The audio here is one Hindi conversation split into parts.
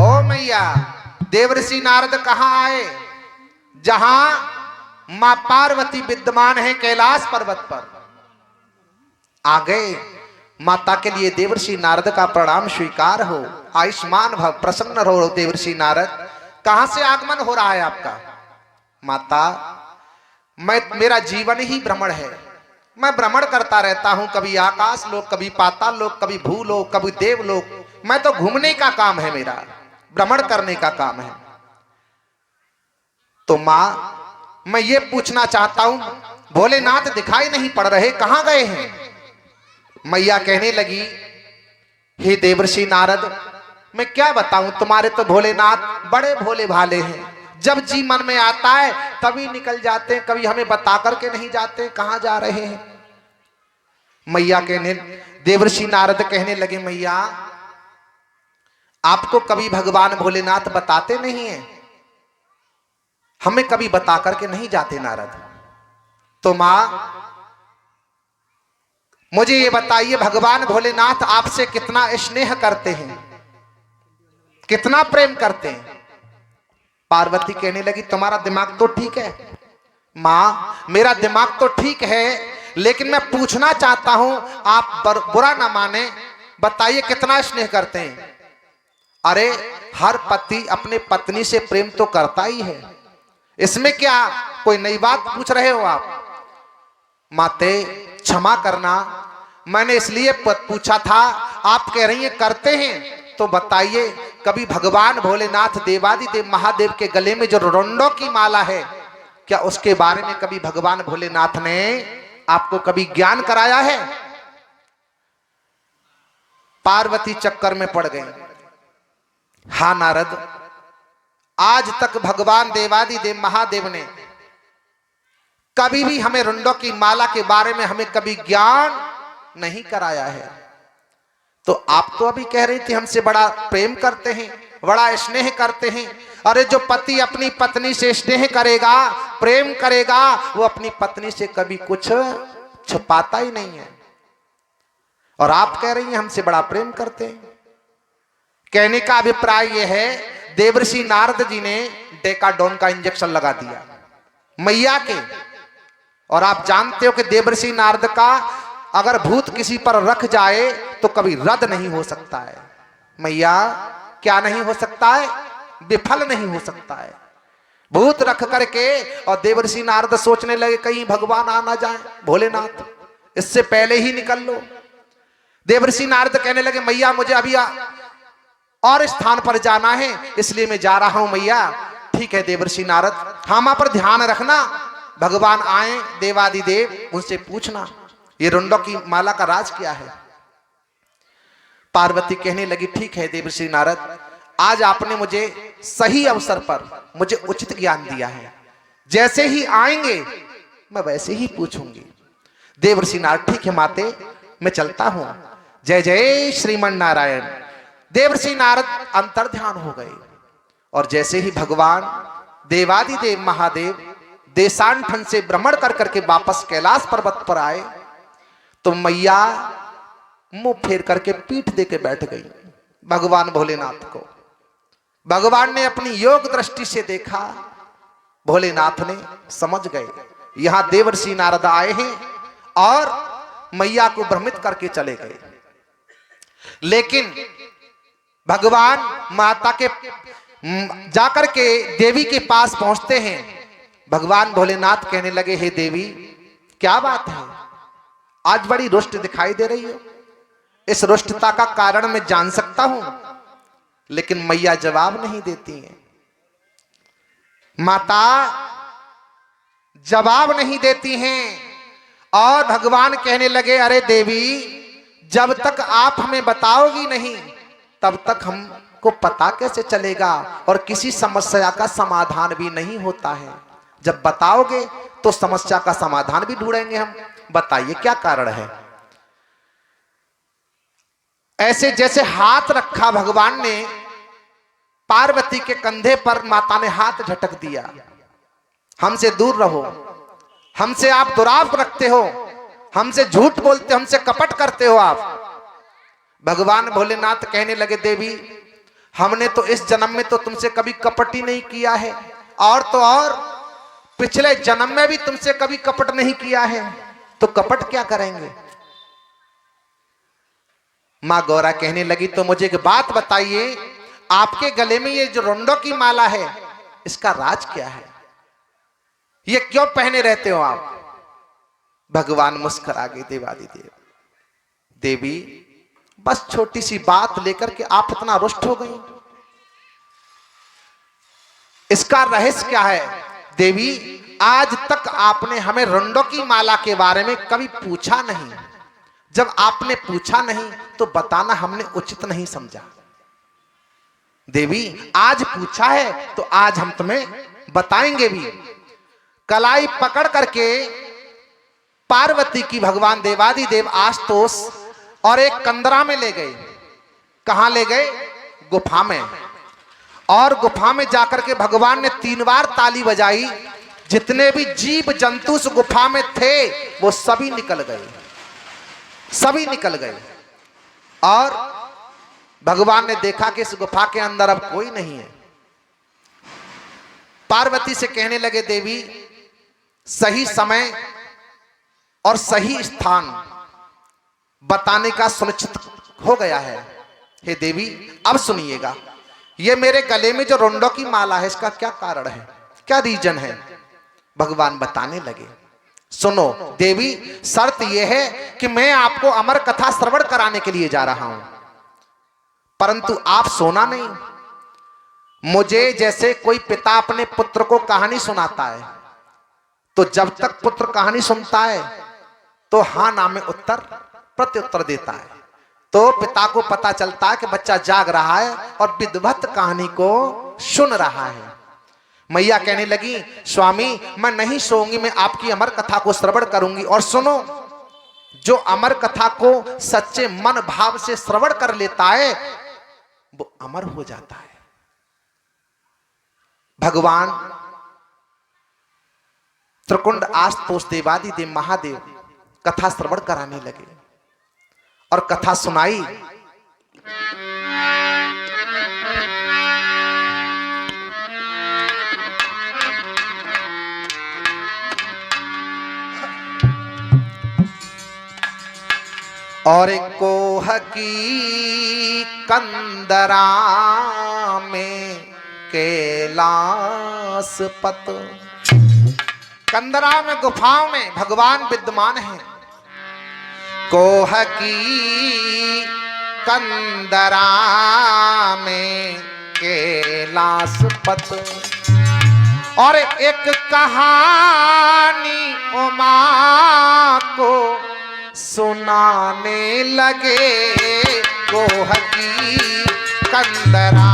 ओ मैया, देवर्षि नारद कहाँ आए? जहां मां पार्वती विद्यमान है कैलाश पर्वत पर आ गए। माता के लिए देवर्षि नारद का प्रणाम स्वीकार हो, आयुष्मान भव, प्रसन्न रहो। देवर्षि नारद, कहां से आगमन हो रहा है आपका? माता, मेरा जीवन ही भ्रमण है। मैं भ्रमण करता रहता हूं, कभी आकाश लोक, कभी पाताल लोक, कभी भूलोक, कभी देवलोक। मैं तो घूमने का काम है, मेरा भ्रमण करने का काम है। तो मां, मैं ये पूछना चाहता हूं, भोलेनाथ दिखाई नहीं पड़ रहे, कहां गए हैं? मैया कहने लगी, हे देवर्षि नारद, मैं क्या बताऊं, तुम्हारे तो भोलेनाथ बड़े भोले भाले हैं। जब जी मन में आता है तभी निकल जाते हैं, कभी हमें बता करके नहीं जाते कहां जा रहे हैं। मैया कहने, देवर्षि नारद कहने लगे, मैया आपको कभी भगवान भोलेनाथ बताते नहीं है, हमें कभी बता करके नहीं जाते नारद। तो मां, मुझे ये बताइए, भगवान भोलेनाथ आपसे कितना स्नेह करते हैं, कितना प्रेम करते हैं? पार्वती कहने लगी, तुम्हारा दिमाग तो ठीक है मां, मेरा दिमाग तो ठीक है, लेकिन मैं पूछना चाहता हूं, आप बुरा ना माने, बताइए कितना स्नेह करते हैं? अरे हर पति अपने पत्नी से प्रेम तो करता ही है, इसमें क्या कोई नई बात पूछ रहे हो आप? माते क्षमा करना, मैंने इसलिए पूछा था, आप कह रही हैं करते हैं, तो बताइए कभी भगवान भोलेनाथ देवादिदेव महादेव के गले में जो रुंडों की माला है, क्या उसके बारे में कभी भगवान भोलेनाथ ने आपको कभी ज्ञान कराया है? पार्वती चक्कर में पड़ गई। हाँ नारद, आज तक भगवान देवादिदेव महादेव ने कभी भी हमें रुंडों की माला के बारे में हमें कभी ज्ञान नहीं कराया है। तो आप तो अभी कह रही थी हमसे बड़ा प्रेम करते हैं, बड़ा स्नेह करते हैं। अरे जो पति अपनी पत्नी से स्नेह करेगा, प्रेम करेगा, वो अपनी पत्नी से कभी कुछ छुपाता ही नहीं है, और आप कह रही हैं हमसे बड़ा प्रेम करते हैं। कहने का अभिप्राय यह है, देवर्षि नारद जी ने डेकाडोन का इंजेक्शन लगा दिया मैया के, और आप जानते हो कि देवर्षि नारद का अगर भूत किसी पर रख जाए तो कभी रद्द नहीं हो सकता है। मैया, क्या नहीं हो सकता है? विफल नहीं हो सकता है। भूत रख करके, और देवर्षि नारद सोचने लगे कहीं भगवान आ ना जाए, भोलेनाथ इससे पहले ही निकल लो। देवर्षि नारद कहने लगे, मैया मुझे अभी और स्थान पर जाना है, इसलिए मैं जा रहा हूं मैया। ठीक है देवर्षि नारद, हम पर ध्यान रखना, भगवान आए देवादिदेव, उनसे पूछना ये रुंडों की माला का राज क्या है। पार्वती कहने लगी, ठीक है देवर्षि नारद, आज आपने मुझे सही अवसर पर मुझे उचित ज्ञान दिया है, जैसे ही आएंगे मैं वैसे ही पूछूंगी। देवर्षि नारद, ठीक है माते, मैं चलता हूं। जय जय श्रीमन नारायण। देवर्षि नारद अंतर्ध्यान हो गए, और जैसे ही भगवान देवादिदेव महादेव देशांठन से भ्रमण कर करके वापस कैलाश पर्वत पर आए, तो मैया मुंह फेर करके पीठ दे के बैठ गई भगवान भोलेनाथ को। भगवान ने अपनी योग दृष्टि से देखा, भोलेनाथ ने समझ गए यहां देवर्षि नारद आए हैं, और मैया को भ्रमित करके चले गए। लेकिन भगवान माता के जाकर के देवी के पास पहुंचते हैं। भगवान भोलेनाथ कहने लगे, हे देवी क्या बात है, आज बड़ी रुष्ट दिखाई दे रही हो, इस रुष्टता का कारण मैं जान सकता हूं? लेकिन मैया जवाब नहीं देती हैं। माता जवाब नहीं देती हैं, और भगवान कहने लगे, अरे देवी जब तक आप हमें बताओगी नहीं तब तक हमको पता कैसे चलेगा, और किसी समस्या का समाधान भी नहीं होता है। जब बताओगे तो समस्या का समाधान भी ढूंढेंगे हम। बताइए क्या कारण है? ऐसे जैसे हाथ रखा भगवान ने पार्वती के कंधे पर, माता ने हाथ झटक दिया, हमसे दूर रहो, हमसे आप दुराव रखते हो, हमसे झूठ बोलते हो, हमसे कपट करते हो आप। भगवान भोलेनाथ कहने लगे, देवी हमने तो इस जन्म में तो तुमसे कभी कपट ही नहीं किया है, और तो और पिछले जन्म में भी तुमसे कभी कपट नहीं किया है, तो कपट क्या करेंगे। मां गौरा कहने लगी, तो मुझे एक बात बताइए, आपके गले में ये जो रुंडों की माला है, इसका राज क्या है, ये क्यों पहने रहते हो आप। भगवान मुस्कुरा गए देवादिदेव। देवी बस छोटी सी बात लेकर के आप इतना रुष्ट हो गई, इसका रहस्य क्या है। देवी आज तक आपने हमें रुंडों की माला के बारे में कभी पूछा नहीं, जब आपने पूछा नहीं तो बताना हमने उचित नहीं समझा। देवी आज पूछा है तो आज हम तुम्हें बताएंगे भी। कलाई पकड़ करके पार्वती की भगवान देवादिदेव आशुतोष और एक कंदरा में ले गए। कहां ले गए, गुफा में। और गुफा में जाकर के भगवान ने 3 बार ताली बजाई, जितने भी जीव जंतु उस गुफा में थे वो सभी निकल गए, सभी निकल गए। और भगवान ने देखा कि इस गुफा के अंदर अब कोई नहीं है। पार्वती से कहने लगे, देवी सही समय और सही स्थान बताने का सुनिश्चित हो गया है। हे देवी अब सुनिएगा, ये मेरे गले में जो रुंडों की माला है, इसका क्या कारण है, क्या रीजन है। भगवान बताने लगे, सुनो देवी, शर्त यह है कि मैं आपको अमर कथा श्रवण कराने के लिए जा रहा हूं, परंतु आप सोना नहीं। मुझे जैसे कोई पिता अपने पुत्र को कहानी सुनाता है, तो जब तक पुत्र कहानी सुनता है तो हाँ ना में उत्तर प्रत्युत्तर देता है, तो पिता को पता चलता है कि बच्चा जाग रहा है और विधिवत कहानी को सुन रहा है। मैया कहने लगी, स्वामी मैं नहीं सोऊंगी, मैं आपकी अमर कथा को श्रवण करूंगी। और सुनो, जो अमर कथा को सच्चे मन भाव से श्रवण कर लेता है वो अमर हो जाता है। भगवान त्रिकुंड आशुतोष देवादिदेव महादेव कथा श्रवण कराने लगे और कथा सुनाई। और कोह की कंदरा में कैलाश पत, कंदरा में गुफाओं में भगवान विद्यमान है। कोह की कंदरा में कैलाश पत, और एक कहानी उमा को सुनाने लगे। कोह की कंदरा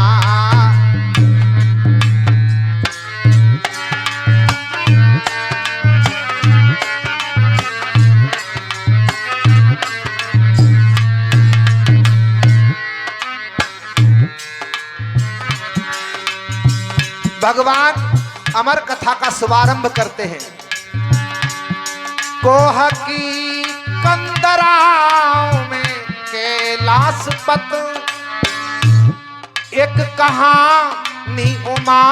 भगवान अमर कथा का शुभारंभ करते हैं। कोह की कंदराओं में कैलाश पत, एक कहानी उमा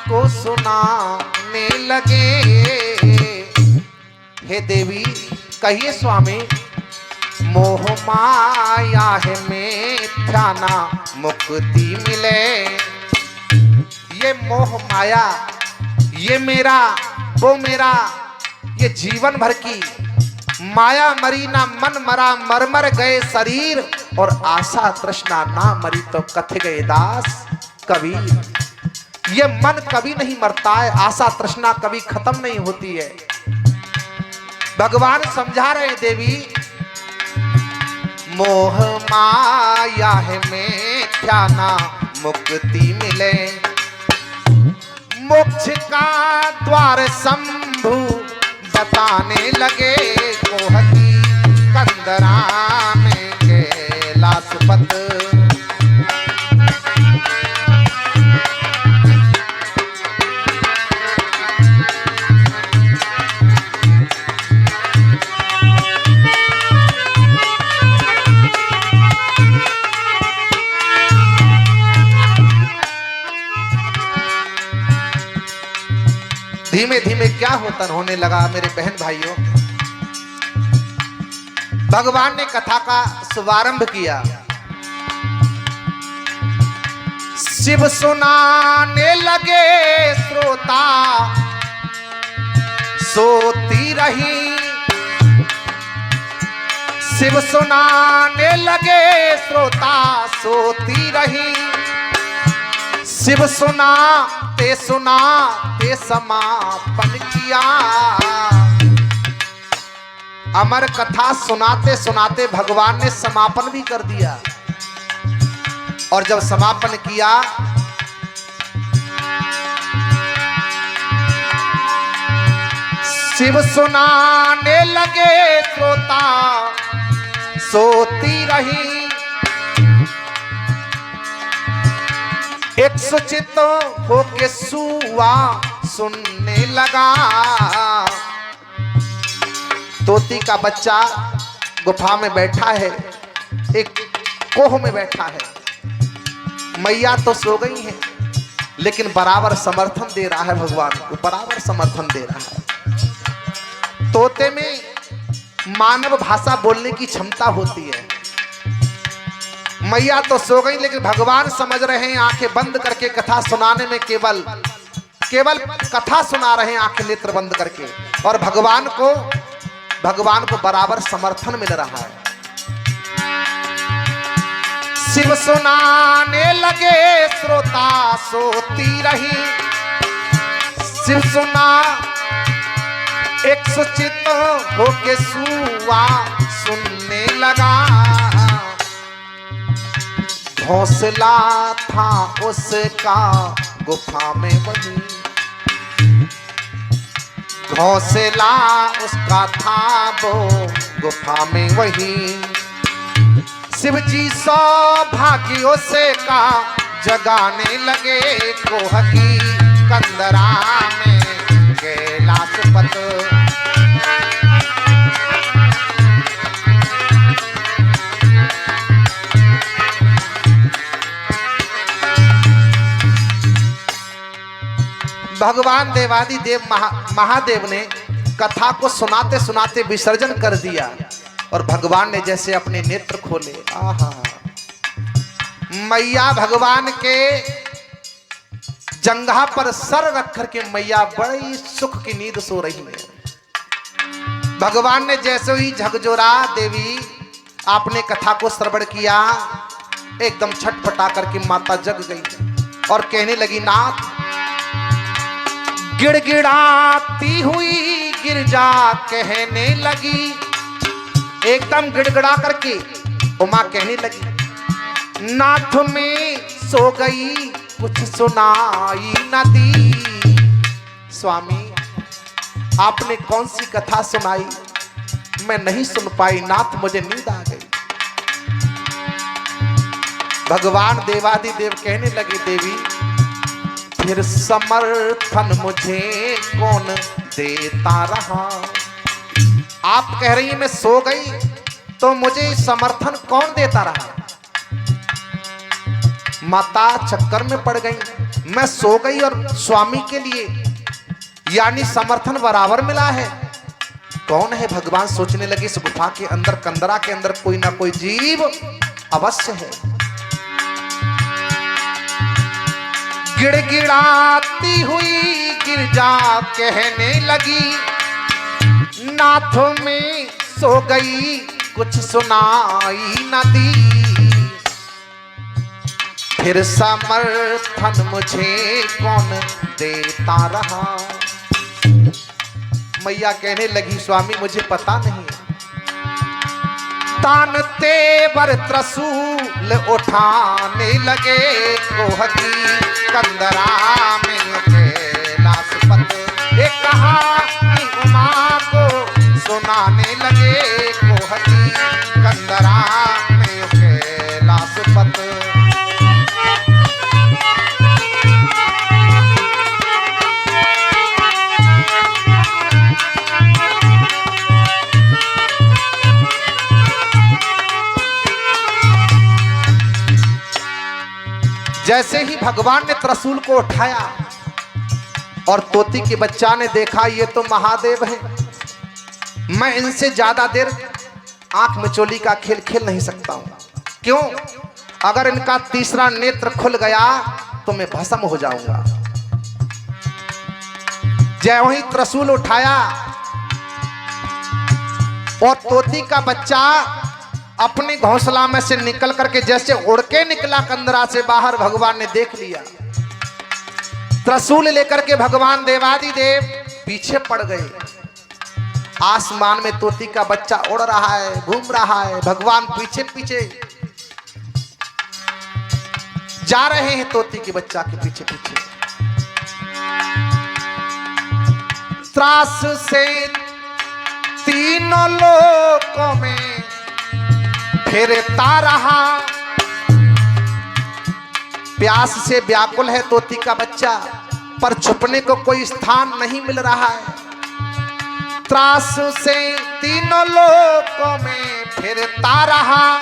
को सुनाने लगे। हे देवी कहिए स्वामी, मोह माया है मिथ्या ना मुक्ति मिले। ये मोह माया, ये मेरा वो मेरा, ये जीवन भर की माया मरी ना मन मरा, मर मर गए शरीर, और आशा तृष्णा ना मरी तो कथ गए दास कबीर। ये मन कभी नहीं मरता है, आशा तृष्णा कभी खत्म नहीं होती है। भगवान समझा रहे देवी, मोह माया है मिथ्या ना मुक्ति मिले। मोक्ष का द्वार शंभु बताने लगे। कोह की कंदरा में कैलाश पत, धीमे धीमे क्या होने लगा मेरे बहन भाइयों। भगवान ने कथा का शुभारंभ किया। शिव सुनाने लगे श्रोता सोती रही। शिव सुनाने लगे श्रोता सोती रही। शिव सुनाते समापन किया। अमर कथा सुनाते सुनाते भगवान ने समापन भी कर दिया। और जब समापन किया शिव सुनाने लगे श्रोता सोती रही। एक सुचित होके सुआ सुनने लगा। तोती का बच्चा गुफा में बैठा है, एक कोह में बैठा है। मैया तो सो गई है लेकिन बराबर समर्थन दे रहा है भगवान को, बराबर समर्थन दे रहा है। तोते में मानव भाषा बोलने की क्षमता होती है। मैया तो सो गई लेकिन भगवान समझ रहे हैं, आंखें बंद करके कथा सुनाने में केवल कथा सुना रहे हैं, आंखें नेत्र बंद करके। और भगवान को बराबर समर्थन मिल रहा है। शिव सुनाने लगे श्रोता सोती रही। शिव सुना एक सुचित होके सुआ सुनने लगा। घोंसला था उसका गुफा में वही। घोंसला उसका था वो गुफा में वही। शिव जी सौभाग्यों से का जगाने लगे कोह की कंदरा में कैलाशपत। भगवान देवादिदेव महादेव ने कथा को सुनाते सुनाते विसर्जन कर दिया। और भगवान ने जैसे अपने नेत्र खोले, आहा, मैया भगवान के जंघा पर सर रख करके मैया बड़ी सुख की नींद सो रही है। भगवान ने जैसे ही झकझोरा देवी आपने कथा को श्रवण किया, एकदम छटपटा करके माता जग गई और कहने लगी, नाथ, गिड़गिड़ाती हुई गिरजा कहने लगी। एकदम गिड़गिड़ा करके उमा कहने लगी, नाथ में सो गई कुछ सुनाई न दी। स्वामी, आपने कौन सी कथा सुनाई, मैं नहीं सुन पाई नाथ, मुझे नींद आ गई। भगवान देवादिदेव कहने लगे, देवी फिर समर्थन मुझे कौन देता रहा। आप कह रही हैं मैं सो गई, तो मुझे समर्थन कौन देता रहा। माता चक्कर में पड़ गई, मैं सो गई और स्वामी के लिए यानी समर्थन बराबर मिला है। कौन है भगवान सोचने लगे। इस गुफा के अंदर, कंदरा के अंदर कोई ना कोई जीव अवश्य है। गिड़गिड़ाती हुई गिरजा कहने लगी, नाथ में सो गई कुछ सुनाई न दी। फिर समर्थन मुझे कौन देता रहा। मैया कहने लगी, स्वामी मुझे पता नहीं। तान तेवर त्रिशूल उठाने लगे कोह की कंदरा में कैलाशपत। एक कहानी उमा को सुनाने लगे कोह की कंदरा में कैलाशपत। जैसे ही भगवान ने त्रिशूल को उठाया और तोती के बच्चा ने देखा ये तो महादेव हैं, मैं इनसे ज्यादा देर आंख मिचोली का खेल खेल नहीं सकता हूं। क्यों? अगर इनका तीसरा नेत्र खुल गया तो मैं भस्म हो जाऊंगा। जय वही त्रिशूल उठाया और तोती का बच्चा अपने घोंसला में से निकल करके जैसे उड़ के निकला कंदरा से बाहर, भगवान ने देख लिया। त्रिशूल लेकर के भगवान देवादिदेव पीछे पड़ गए। आसमान में तोती का बच्चा उड़ रहा है, घूम रहा है, भगवान पीछे पीछे जा रहे हैं तोती के बच्चा के पीछे पीछे। त्रास से तीनों लोकों में फिरता रहा। प्यास से व्याकुल है तोती का बच्चा, पर छुपने को कोई स्थान नहीं मिल रहा है। त्रास से तीनों लोकों में फिरता रहा,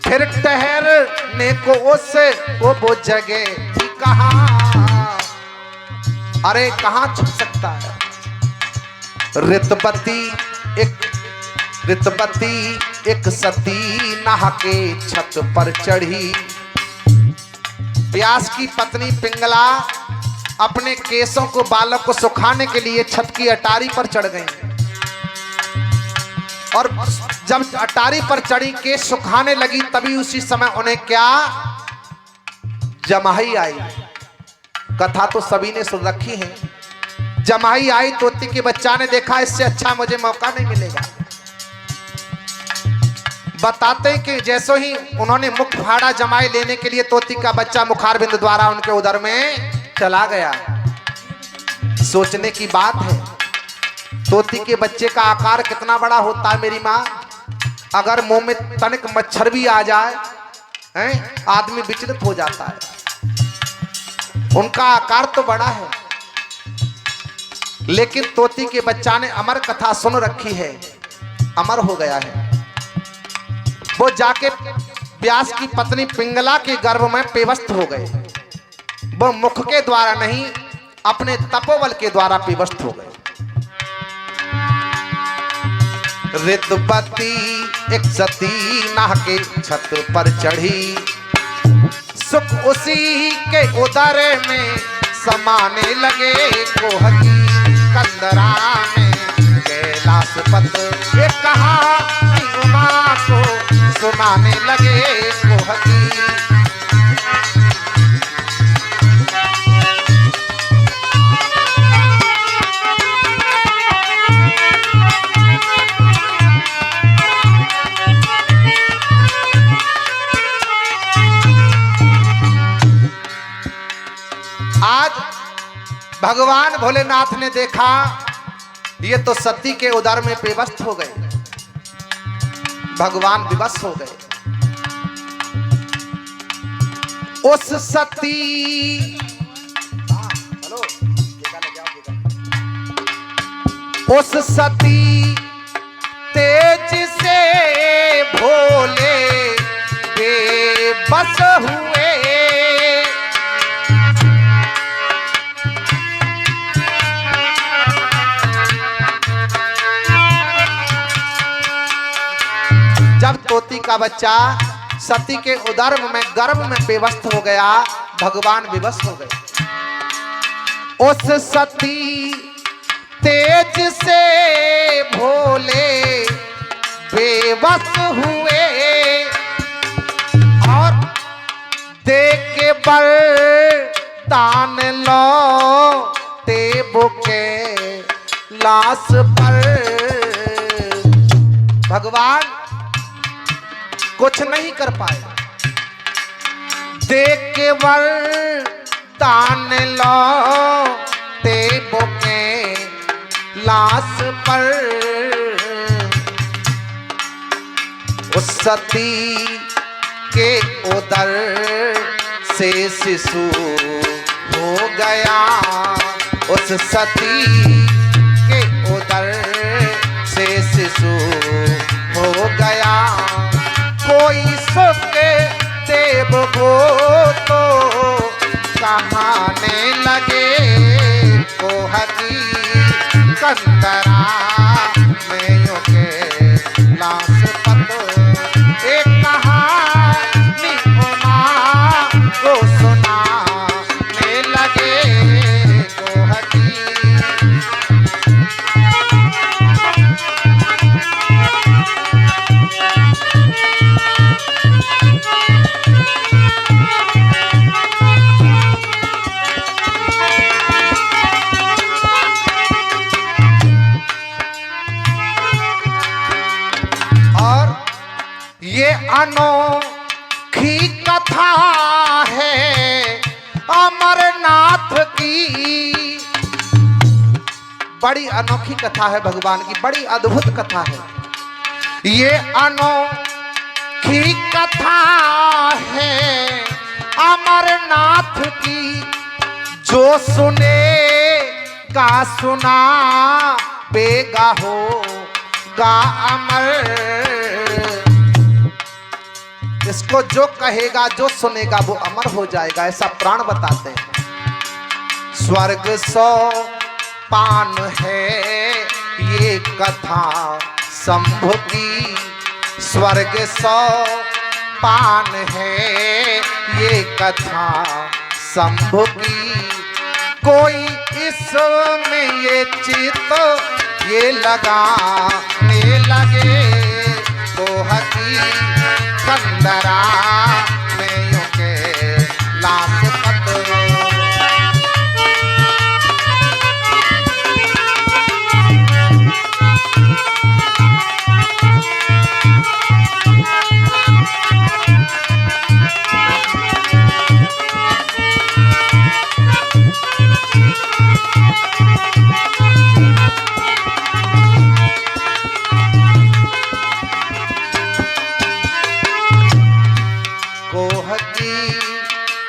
फिर ठहरने को उसे वो जगह थी कहाँ। अरे कहाँ छुप सकता है? ऋतवती एक सती नहा के छत पर चढ़ी। व्यास की पत्नी पिंगला अपने केसों को, बालों को सुखाने के लिए छत की अटारी पर चढ़ गई और जब अटारी पर चढ़ी केस सुखाने लगी, तभी उसी समय उन्हें क्या जमाई आई। कथा तो सभी ने सुन रखी है। जमाई आई, तोती के बच्चा ने देखा इससे अच्छा मुझे मौका नहीं मिलेगा। बताते हैं कि जैसे ही उन्होंने मुख फाड़ा जमाई लेने के लिए, तोती का बच्चा मुखारबिंद द्वारा उनके उदर में चला गया। सोचने की बात है, तोती के बच्चे का आकार कितना बड़ा होता है मेरी माँ। अगर मुंह में तनिक मच्छर भी आ जाए आदमी विचलित हो जाता है। उनका आकार तो बड़ा है, लेकिन तोती के बच्चा ने अमर कथा सुन रखी है, अमर हो गया है। वो जाके व्यास की पत्नी पिंगला के गर्भ में पेवस्त हो गए। वो मुख के द्वारा नहीं, अपने तपोबल के द्वारा पेवस्त हो गए। ऋतवती एक सती नहा के छत पर चढ़ी, सुख उसी के उदर में समाने लगे। कोहकी कंदरा में कैलाश पत्र एक कहानी उमा को सुनाने लगे। कोहकी आज भगवान भोलेनाथ ने देखा ये तो सती के उदर में पेवस्त हो गए। भगवान विवश हो गए। उस सती तेज से भोले बेबस हुए। जब तोती का बच्चा सती के उदर में गर्भ में बेवस्त हो गया, भगवान विवश हो गए। उस सती तेज से भोले बेवश हुए और देख के वरदान लौटे बुके लाश पर। भगवान कुछ नहीं कर पाए। देख के वरदान लौटे बुके लाश पर। उस सती के उदर से शिशु हो गया। उस सती के उदर से शिशु हो गया। कोई सबके देव को तो कहाने लगे। कंदरा में यो के लाश पत एक कहानी उमा को सुनाने लगे गोहकी। ये अनोखी कथा है अमरनाथ की, बड़ी अनोखी कथा है भगवान की, बड़ी अद्भुत कथा है। ये अनोखी कथा है अमरनाथ की, जो सुनेगा सुना बेगा होगा अमर। इसको जो कहेगा जो सुनेगा वो अमर हो जाएगा, ऐसा प्राण बताते हैं। स्वर्ग सौ पान है ये कथा शंभु की, स्वर्ग सौ पान है ये कथा शंभु की। कोई इसमें ये चित ये लगाने लगे गोहकी कंदरा में यो के लाश पत।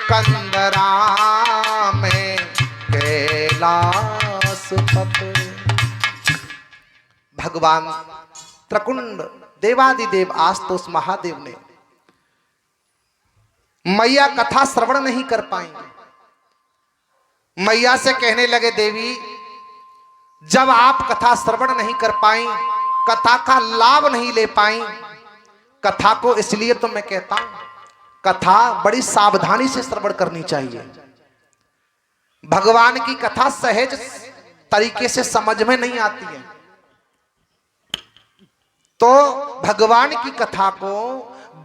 कंदरा में कैलाश पत। भगवान त्रकुंड देवादिदेव आस्तोष महादेव ने मैया कथा श्रवण नहीं कर पाएंगे। मैया से कहने लगे देवी जब आप कथा श्रवण नहीं कर पाई, कथा का लाभ नहीं ले पाई, कथा को इसलिए तो मैं कहता हूं कथा बड़ी सावधानी से श्रवण करनी चाहिए। भगवान की कथा सहज तरीके से समझ में नहीं आती है, तो भगवान की कथा को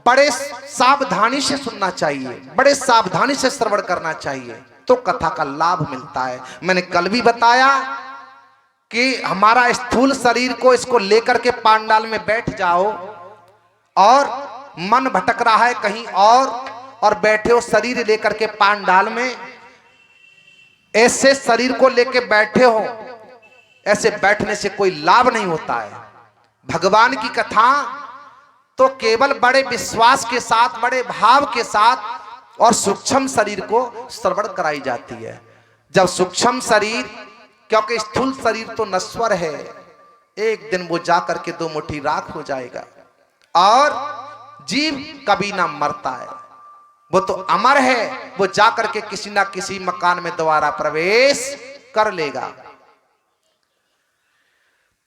बड़े सावधानी से सुनना चाहिए, बड़े सावधानी से श्रवण करना चाहिए, तो कथा का लाभ मिलता है। मैंने कल भी बताया कि हमारा स्थूल शरीर को इसको लेकर के पांडाल में बैठ जाओ और मन भटक रहा है कहीं और बैठे हो शरीर लेकर के पांडाल में, ऐसे शरीर को लेकर बैठे हो, ऐसे बैठने से कोई लाभ नहीं होता है। भगवान की कथा तो केवल बड़े विश्वास के साथ, बड़े भाव के साथ और सूक्ष्म शरीर को श्रवण कराई जाती है। जब सूक्ष्म शरीर, क्योंकि स्थूल शरीर तो नश्वर है, एक दिन वो जाकर के दो मुट्ठी राख हो जाएगा, और जीव कभी ना मरता है, वो तो अमर है, वो जाकर के किसी ना किसी मकान में दोबारा प्रवेश कर लेगा।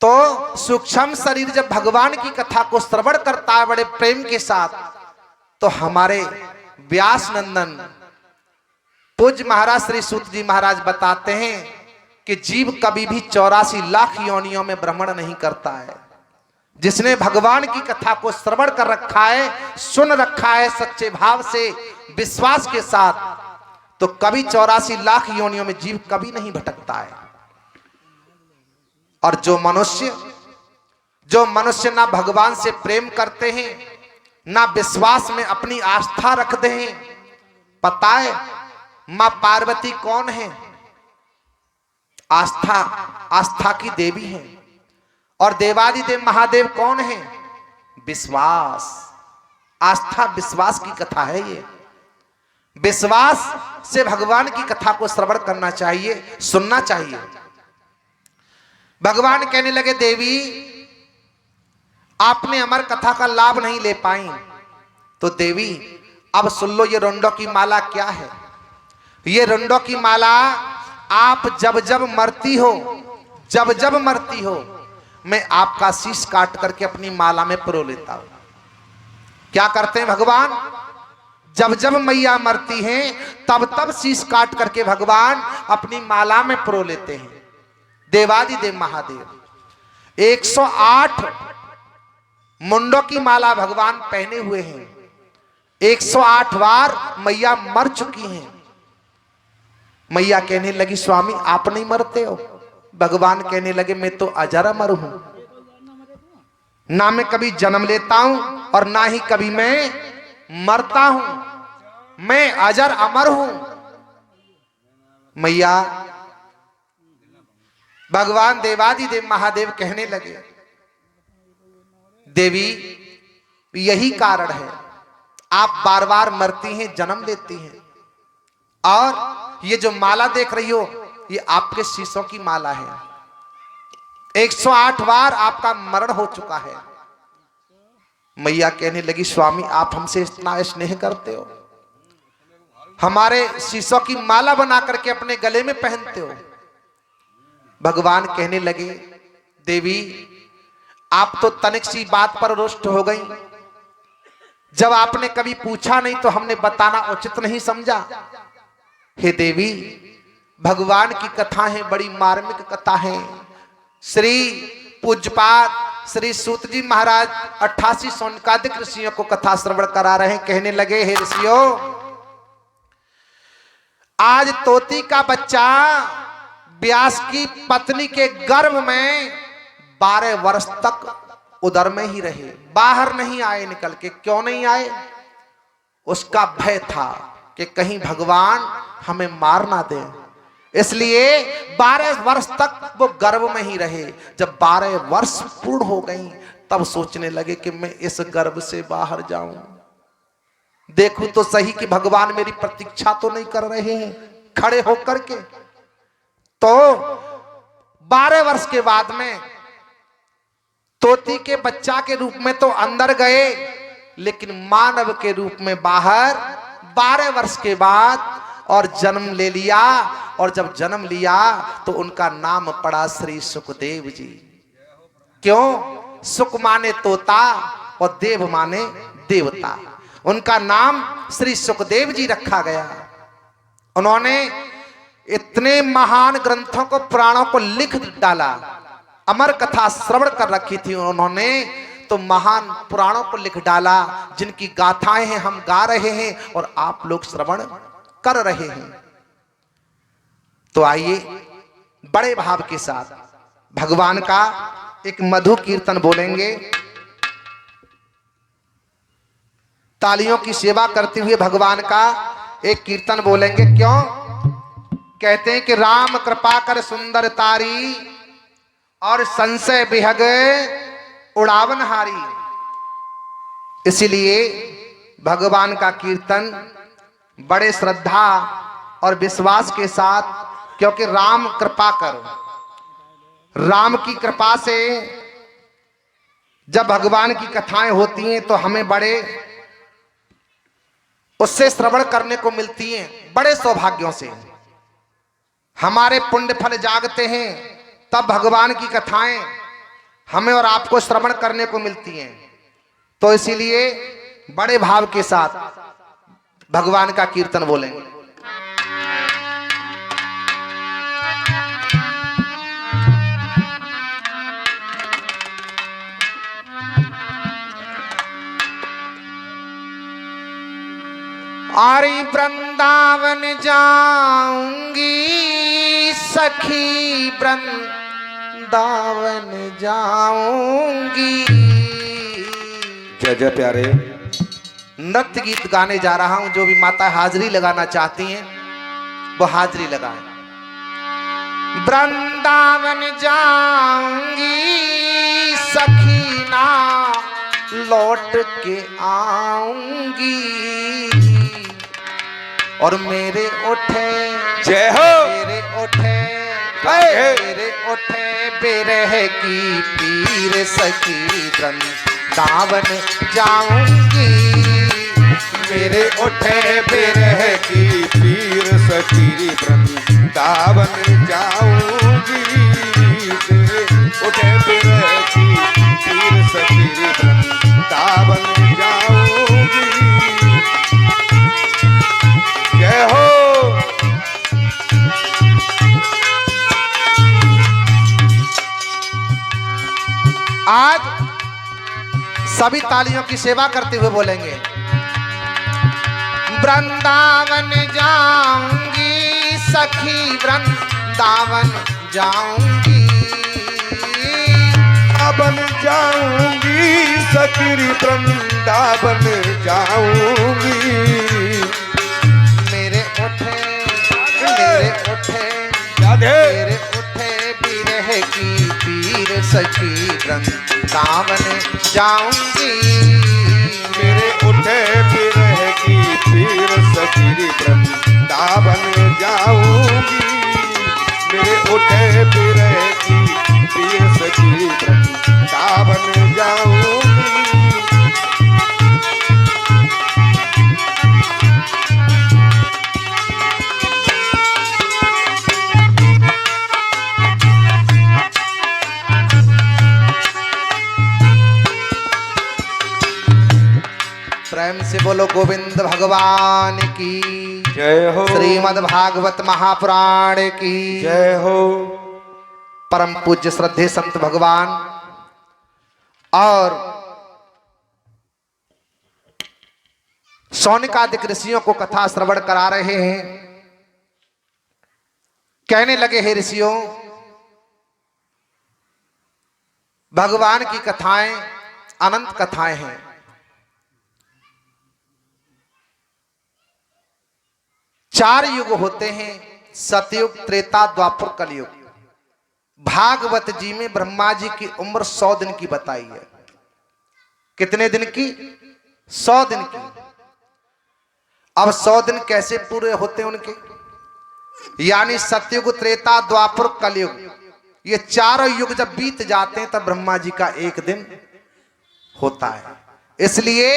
तो सूक्ष्म शरीर जब भगवान की कथा को श्रवण करता है बड़े प्रेम के साथ, तो हमारे व्यास नंदन पूज्य महाराज श्री सूत जी महाराज बताते हैं कि जीव कभी भी 84 लाख योनियों में भ्रमण नहीं करता है। जिसने भगवान की कथा को श्रवण कर रखा है, सुन रखा है सच्चे भाव से, विश्वास के साथ, तो कभी 84 लाख योनियों में जीव कभी नहीं भटकता है। और जो मनुष्य ना भगवान से प्रेम करते हैं, ना विश्वास में अपनी आस्था रखते हैं, पता है मां पार्वती कौन है? आस्था की देवी है। और देवादिदेव महादेव कौन है? विश्वास। आस्था विश्वास की कथा है ये। विश्वास से भगवान की कथा को श्रवण करना चाहिए, सुनना चाहिए। भगवान कहने लगे देवी आपने अमर कथा का लाभ नहीं ले पाई, तो देवी अब सुन लो ये रुंडों की माला क्या है। ये रुंडों की माला आप जब जब मरती हो, जब जब मरती हो मैं आपका शीश काट करके अपनी माला में पिरो लेता हूं। क्या करते हैं भगवान? जब जब मैया मरती हैं तब तब शीश काट करके भगवान अपनी माला में पिरो लेते हैं। देवादिदेव महादेव 108 मुंडों की माला भगवान पहने हुए हैं। 108 बार मैया मर चुकी हैं। मैया कहने लगी स्वामी आप नहीं मरते हो। भगवान कहने लगे मैं तो अजर अमर हूं, ना मैं कभी जन्म लेता हूं और ना ही कभी मैं मरता हूं, मैं अजर अमर हूं। मैया भगवान देवादिदेव महादेव कहने लगे देवी यही कारण है आप बार बार मरती हैं, जन्म लेती हैं, और ये जो माला देख रही हो ये आपके शीशों की माला है। 108 बार आपका मरण हो चुका है। मैया कहने लगी स्वामी आप हमसे इतना स्नेह करते हो, हमारे शीशों की माला बना करके अपने गले में पहनते हो। भगवान कहने लगे देवी आप तो तनिक सी बात पर रुष्ट हो गई। जब आपने कभी पूछा नहीं तो हमने बताना उचित नहीं समझा। हे देवी भगवान की कथा है, बड़ी मार्मिक कथा है। श्री पूज्यपाद श्री सूत जी महाराज 88 सौनकादिक ऋषियों को कथा श्रवण करा रहे हैं। कहने लगे हे ऋषियों आज तोती का बच्चा व्यास की पत्नी के गर्भ में 12 वर्ष तक उदर में ही रहे, बाहर नहीं आए निकल के। क्यों नहीं आए? उसका भय था कि कहीं भगवान हमें मार ना दे, इसलिए 12 वर्ष तक वो गर्भ में ही रहे। जब 12 वर्ष पूर्ण हो गई तब सोचने लगे कि मैं इस गर्भ से बाहर जाऊं, देखूं तो सही कि भगवान मेरी प्रतीक्षा तो नहीं कर रहे हैं खड़े होकर के। तो 12 वर्ष के बाद में तोती के बच्चा के रूप में तो अंदर गए, लेकिन मानव के रूप में बाहर 12 वर्ष के बाद और जन्म ले लिया। और जब जन्म लिया तो उनका नाम पड़ा श्री सुखदेव जी। क्यों? सुख माने तोता और देव माने देवता, उनका नाम श्री सुखदेव जी रखा गया। उन्होंने इतने महान ग्रंथों को पुराणों को लिख डाला, अमर कथा श्रवण कर रखी थी उन्होंने, तो महान पुराणों को लिख डाला जिनकी गाथाएं हैं हम गा रहे हैं और आप लोग श्रवण कर रहे हैं। तो आइए बड़े भाव के साथ भगवान का एक मधु कीर्तन बोलेंगे। तालियों की सेवा करते हुए भगवान का एक कीर्तन बोलेंगे। क्यों? कहते हैं कि राम कृपा कर सुंदर तारी और संशय विहग उड़ावन हारी। इसलिए भगवान का कीर्तन बड़े श्रद्धा और विश्वास के साथ, क्योंकि राम कृपा करो, राम की कृपा से जब भगवान की कथाएं होती हैं तो हमें बड़े उससे श्रवण करने को मिलती हैं, बड़े सौभाग्यों से हमारे पुण्य फल जागते हैं, तब भगवान की कथाएं हमें और आपको श्रवण करने को मिलती हैं। तो इसीलिए बड़े भाव के साथ भगवान का कीर्तन बोलेंगे। आरी वृंदावन जाऊंगी सखी, वृंदावन जाऊंगी। जय जय प्यारे। नृत्य गीत गाने जा रहा हूं। जो भी माता हाजिरी लगाना चाहती हैं वो हाजिरी लगाएं। वृंदावन जाऊंगी सखी ना लौट के आऊंगी, और मेरे ओठे जय हो, मेरे ओठे मेरे ओठे बिरह की पीर सखी, वृंदावन जाऊंगी। मेरे ओठे बिरह की पीर सखी, वृंदावन जाऊंगी। सभी तालियों की सेवा करते हुए बोलेंगे, वृंदावन जाऊंगी सखी वृंदावन जाऊंगी, वृंदावन जाऊंगी सखी वृंदावन जाऊंगी। मेरे उठे राधे मेरे उठे बिरह की पीर सखी वृंदावन जाऊंगी, मेरे उठे बिरह की पीर सखी वृंदावन जाऊंगी। मेरे उठे बिरह की पीर सखी वृंदावन जाऊंगी। प्रेम से बोलो गोविंद भगवान की जय हो। श्रीमद् भागवत महापुराण की जय हो। परम पूज्य श्रद्धे संत भगवान और सौनिकादिक ऋषियों को कथा श्रवण करा रहे हैं। कहने लगे, हे ऋषियों, भगवान की कथाएं अनंत कथाएं हैं। चार युग होते हैं, सतयुग, त्रेता, द्वापर, कलयुग। भागवत जी में ब्रह्मा जी की उम्र 100 दिन की बताई है। कितने दिन की? 100 दिन की। अब 100 दिन कैसे पूरे होते हैं उनके? यानी सतयुग, त्रेता, द्वापर, कलयुग, ये चारों युग जब बीत जाते हैं तब ब्रह्मा जी का एक दिन होता है। इसलिए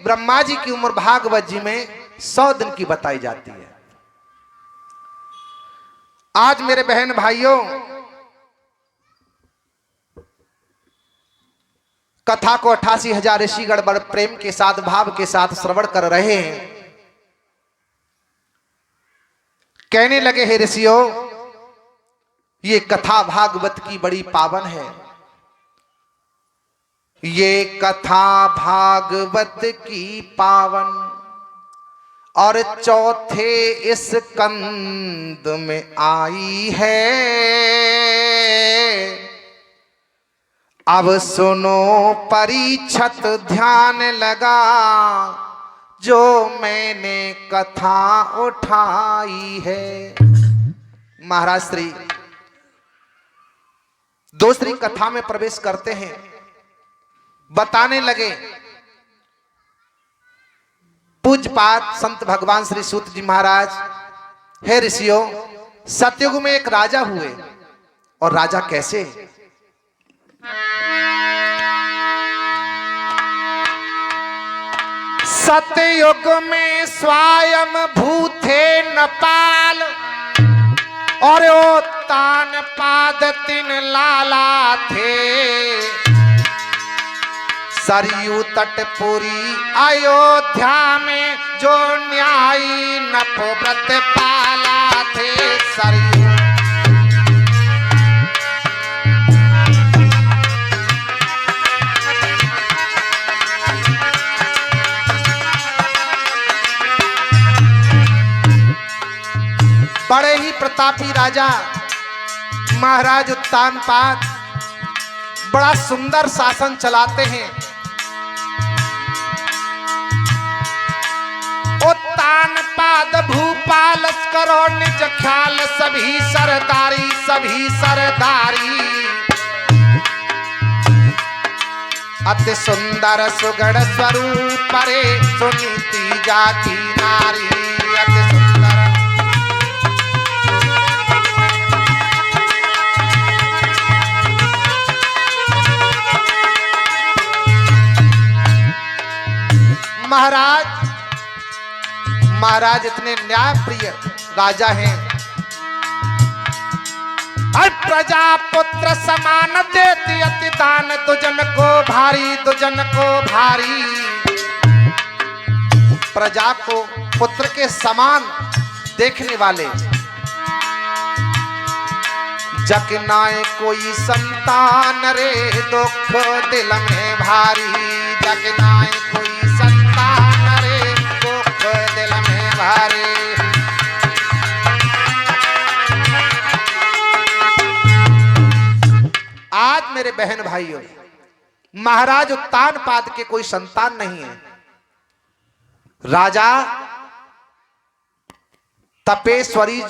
ब्रह्मा जी की उम्र भागवत जी में 100 दिन की बताई जाती है। आज मेरे बहन भाइयों, कथा को 88,000 ऋषिगण बड़ प्रेम के साथ, भाव के साथ श्रवण कर रहे हैं। कहने लगे, हे ऋषियों, ये कथा भागवत की बड़ी पावन है। ये कथा भागवत की पावन और चौथे इस कंद में आई है। अब सुनो परीक्षित ध्यान लगा, जो मैंने कथा उठाई है। महाराज श्री दूसरी कथा में प्रवेश करते हैं। बताने लगे, पूज्यपाद संत भगवान श्री सूत जी महाराज, हे ऋषियों, सतयुग में एक राजा हुए। और राजा कैसे? सतयुग में स्वयं भूथे नपाल और ओ तान पाद तिन लाला थे। सरयू तटपुरी अयोध्या में जो न्यायी नप व्रत पाला थे। सरयू बड़े ही प्रतापी राजा महाराज उत्तानपाद बड़ा सुंदर शासन चलाते हैं। उत्तानपाद भूपाल करो निज ख्याल, सभी सरदारी सभी सरदारी। अति सुंदर सुगढ़ स्वरूप रे सुनीति जाति नारी। अति सुंदर महाराज इतने न्याय प्रिय राजा हैं। प्रजा पुत्र समान देती अति दान, दुजन को भारी दुजन को भारी। प्रजा को पुत्र के समान देखने वाले, जग नाय कोई संतान रे दुख दिल में भारी। तक नाय कोई संतान रे, दुख दिल में भारे। आज मेरे बहन भाइयों, महाराज उत्तानपाद के कोई संतान नहीं है। राजा तपेश्वरी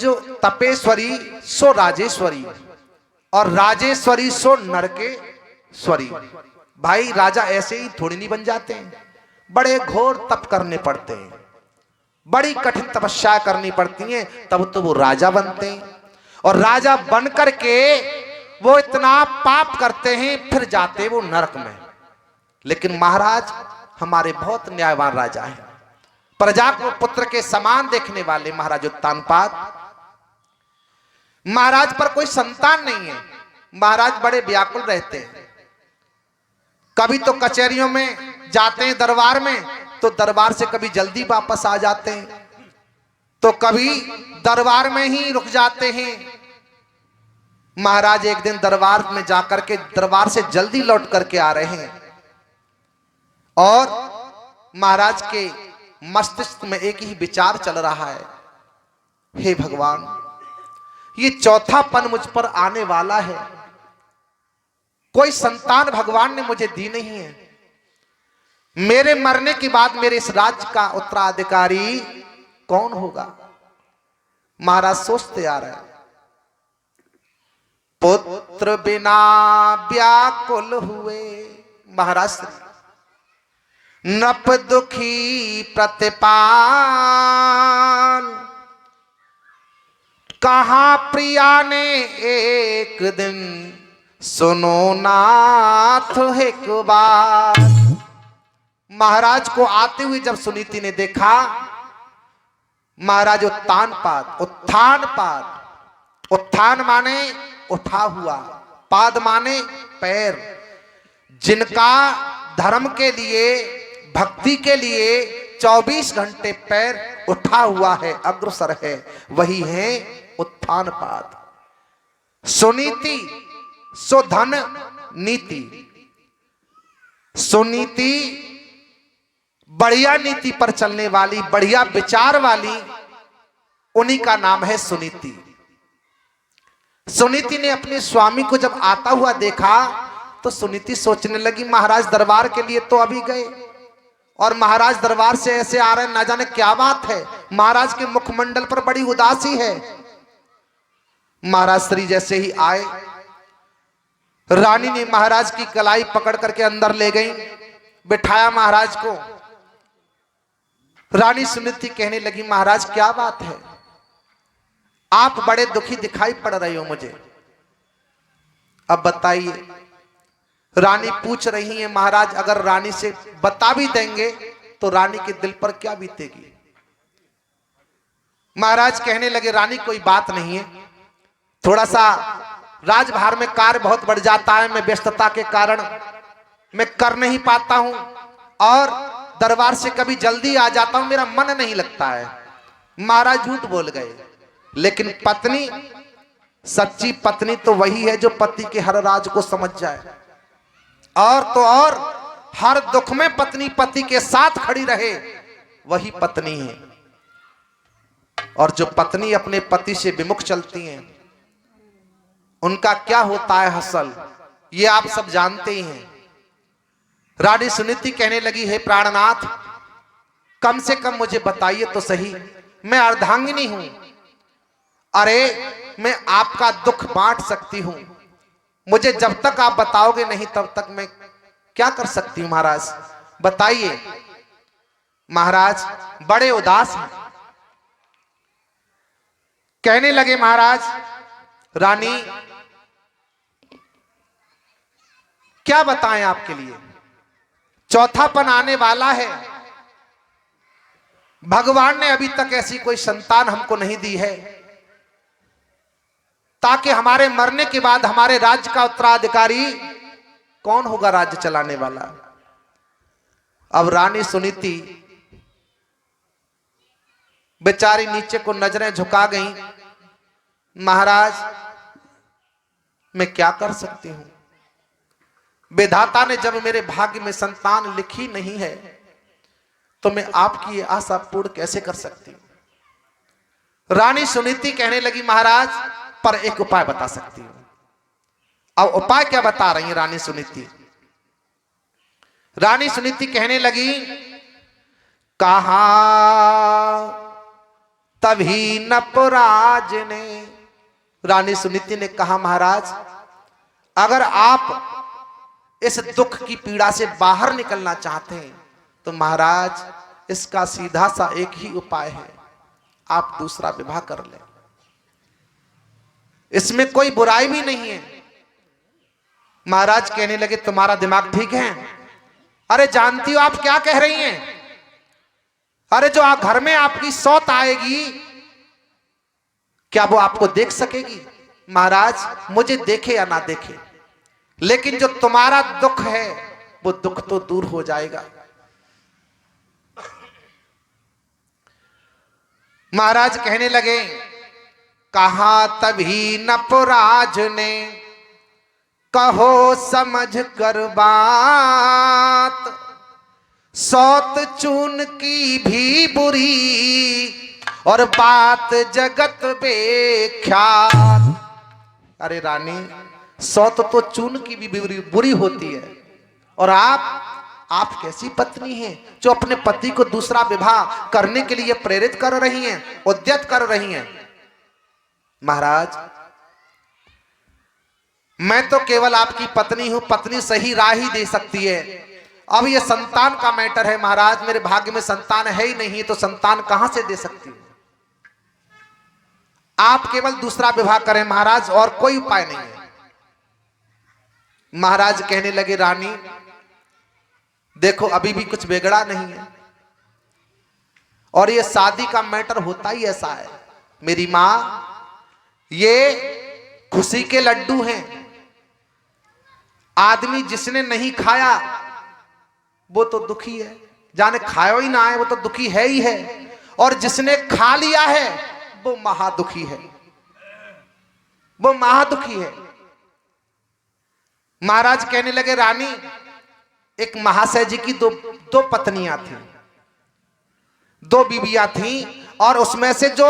सो राजेश्वरी, और राजेश्वरी सो नरकेश्वरी। भाई राजा ऐसे ही थोड़ी नहीं बन जाते हैं, बड़े घोर तप करने पड़ते हैं, बड़ी कठिन तपस्या करनी पड़ती है, तब तो वो राजा बनते हैं। और राजा बन करके वो इतना पाप करते हैं, फिर जाते वो नरक में। लेकिन महाराज हमारे बहुत न्यायवान राजा हैं, प्रजा को पुत्र के समान देखने वाले महाराज उत्तानपाद। महाराज पर कोई संतान नहीं है, महाराज बड़े व्याकुल रहते हैं। कभी तो कचहरियों में जाते हैं दरबार में, तो दरबार से कभी जल्दी वापस आ जाते हैं, तो कभी दरबार में ही रुक जाते हैं। महाराज एक दिन दरबार में जाकर के दरबार से जल्दी लौट करके आ रहे हैं, और महाराज के मस्तिष्क में एक ही विचार चल रहा है, हे भगवान, ये चौथापन मुझ पर आने वाला है, कोई संतान भगवान ने मुझे दी नहीं है। मेरे मरने के बाद मेरे इस राज्य का उत्तराधिकारी कौन होगा? महाराज सोचते आ रहे हैं। पुत्र बिना व्याकुल हुए महाराज श्री नप दुखी प्रतिपाल, कहा प्रिया ने एक दिन सुनो नाथ एक बार। महाराज को आते हुए जब सुनीति ने देखा, महाराज उत्थान माने उठा हुआ, पाद माने पैर, जिनका धर्म के लिए भक्ति के लिए 24 घंटे पैर उठा हुआ है, अग्रसर है, वही है उत्थानपाद। सुनीति सो धन नीति, सुनीति बढ़िया नीति पर चलने वाली, बढ़िया विचार वाली, उन्हीं का नाम है सुनीति। सुनीति ने अपने स्वामी को जब आता हुआ देखा तो सुनीति सोचने लगी, महाराज दरबार के लिए तो अभी गए, और महाराज दरबार से ऐसे आ रहे हैं, ना जाने क्या बात है, महाराज के मुखमंडल पर बड़ी उदासी है। महाराज श्री जैसे ही आए, रानी ने महाराज की कलाई पकड़ करके अंदर ले गई, बिठाया महाराज को। रानी सुनीति कहने लगी, महाराज क्या बात है, आप बड़े दुखी दिखाई पड़ रहे हो मुझे, अब बताइए। रानी पूछ रही है, महाराज अगर रानी से बता भी देंगे तो रानी के दिल पर क्या बीतेगी? महाराज कहने लगे, रानी कोई बात नहीं है, थोड़ा सा राजभार में कार्य बहुत बढ़ जाता है, मैं व्यस्तता के कारण मैं कर नहीं पाता हूं, और दरबार से कभी जल्दी आ जाता हूं, मेरा मन नहीं लगता है। महाराज झूठ बोल गए, लेकिन पत्नी, सच्ची पत्नी तो वही है जो पति के हर राज को समझ जाए, और तो और हर दुख में पत्नी पति के साथ खड़ी रहे, वही पत्नी है। और जो पत्नी अपने पति से विमुख चलती हैं, उनका क्या होता है हसल, ये आप सब जानते ही हैं। रानी सुनीति कहने लगी, हे प्राणनाथ, कम से कम मुझे बताइए तो सही, मैं अर्धांगिनी हूं, अरे मैं आपका दुख बांट सकती हूं, मुझे जब तक आप बताओगे नहीं तब तक मैं क्या कर सकती हूं, महाराज बताइए। महाराज बड़े उदास हैं, कहने लगे, महाराज रानी क्या बताएं आपके लिए, चौथापन आने वाला है, भगवान ने अभी तक ऐसी कोई संतान हमको नहीं दी है, ताकि हमारे मरने के बाद हमारे राज्य का उत्तराधिकारी कौन होगा, राज्य चलाने वाला। अब रानी सुनीति बेचारी नीचे को नजरें झुका गई, महाराज मैं क्या कर सकती हूं, विधाता ने जब मेरे भाग्य में संतान लिखी नहीं है तो मैं आपकी ये आशा पूर्ण कैसे कर सकती हूं। रानी सुनीति कहने लगी महाराज पर एक उपाय बता सकती हूं। अब उपाय क्या बता रही है रानी सुनीति? रानी सुनीति कहने लगी कहा तभी नपराज ने, रानी सुनीति ने कहा महाराज अगर आप इस दुख की पीड़ा से बाहर निकलना चाहते हैं तो महाराज इसका सीधा सा एक ही उपाय है, आप दूसरा विवाह कर लें, इसमें कोई बुराई भी नहीं है। महाराज कहने लगे तुम्हारा दिमाग ठीक है? अरे जानती हो आप क्या कह रही हैं? अरे जो घर में आपकी सौत आएगी क्या वो आपको देख सकेगी? महाराज मुझे देखे या ना देखे, लेकिन जो तुम्हारा दुख है वो दुख तो दूर हो जाएगा। महाराज कहने लगे कहा तभी नपराज ने कहो समझ कर बात, सौत चून की भी बुरी और बात जगत बेख्यात। अरे रानी सौत तो चून की भी बुरी होती है, और आप कैसी पत्नी हैं जो अपने पति को दूसरा विवाह करने के लिए प्रेरित कर रही हैं, उद्यत कर रही हैं। महाराज मैं तो केवल आपकी पत्नी हूं, पत्नी सही राह ही दे सकती है। अब ये संतान का मैटर है महाराज, मेरे भाग्य में संतान है ही नहीं तो संतान कहां से दे सकती हूं? आप केवल दूसरा विवाह करें महाराज, और कोई उपाय नहीं है। महाराज कहने लगे रानी देखो अभी भी कुछ बिगड़ा नहीं है, और ये शादी का मैटर होता ही ऐसा है। मेरी मां ये खुशी के लड्डू हैं, आदमी जिसने नहीं खाया वो तो दुखी है, जाने खायो ही ना आए वो तो दुखी है ही है, और जिसने खा लिया है वो महादुखी है, वो महादुखी है। महाराज कहने लगे रानी एक महाशय जी की दो पत्नियां थी, दो बीबियां थी, और उसमें से जो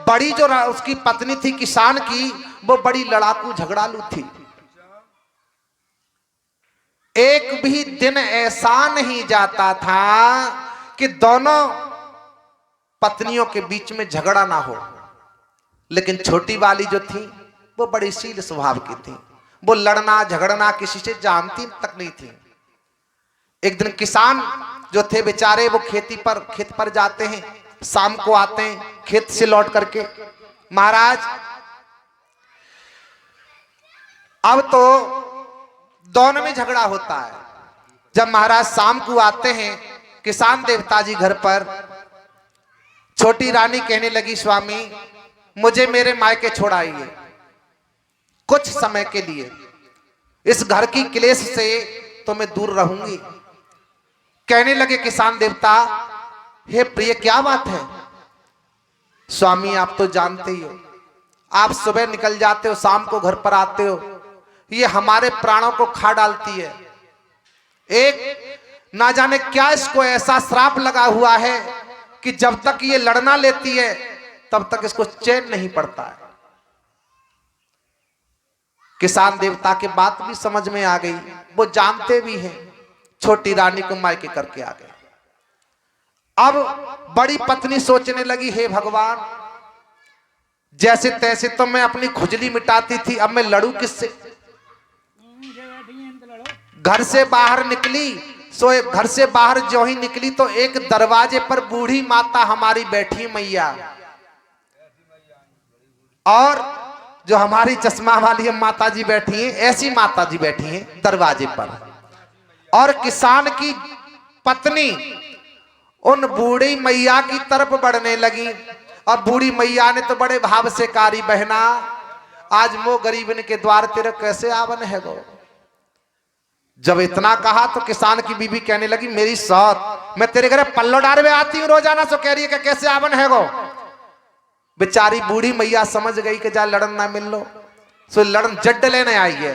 बड़ी जो उसकी पत्नी थी किसान की वो bड़ी लड़ाकू झगड़ालू थी। एक भी दिन ऐसा नहीं जाता था कि दोनों पत्नियों के बीच में झगड़ा ना हो, लेकिन छोटी वाली जो थी वो बड़ी शील स्वभाव की थी, वो लड़ना झगड़ना किसी से जानती तक नहीं थी। एक दिन किसान जो थे बेचारे वो खेत पर जाते हैं, शाम को आते हैं खेत से लौट करके। महाराज अब तो दोनों में झगड़ा होता है। जब महाराज शाम को आते हैं किसान देवता जी घर पर, छोटी रानी कहने लगी स्वामी मुझे मेरे मायके छोड़ाइए कुछ समय के लिए, इस घर की क्लेश से तो मैं दूर रहूंगी। कहने लगे किसान देवता हे प्रिय क्या बात है? स्वामी आप तो जानते ही हो, आप सुबह निकल जाते हो शाम को घर पर आते हो, ये हमारे प्राणों को खा डालती है। एक ना जाने क्या इसको ऐसा श्राप लगा हुआ है कि जब तक ये लड़ना लेती है तब तक इसको चैन नहीं पड़ता है। किसान देवता की बात भी समझ में आ गई, वो जानते भी हैं, छोटी रानी को मायके करके आ गए। अब बड़ी पत्नी सोचने लगी हे भगवान जैसे तैसे तो मैं अपनी खुजली मिटाती थी, अब मैं लड़ू किससे? घर से बाहर निकली, घर से बाहर जो ही निकली तो एक दरवाजे पर बूढ़ी माता हमारी बैठी मैया, और जो हमारी चश्मा वाली माता जी बैठी हैं, ऐसी माता जी बैठी हैं दरवाजे पर, और किसान की पत्नी उन बूढ़ी मैया की तरफ बढ़ने लगी। अब बूढ़ी मैया ने तो बड़े भाव से कारी बहना आज मो गरीबन के द्वार तेरे कैसे आवन है गो। जब इतना कहा तो किसान की बीबी कहने लगी मेरी सौत मैं तेरे घर पल्लो डार में आती हूँ रोजाना, सो कह रही है कि कैसे आवन है गो। बेचारी बूढ़ी मैया समझ गई कि जा लड़न ना मिल लो, सो लड़न जड्ड लेने आई है।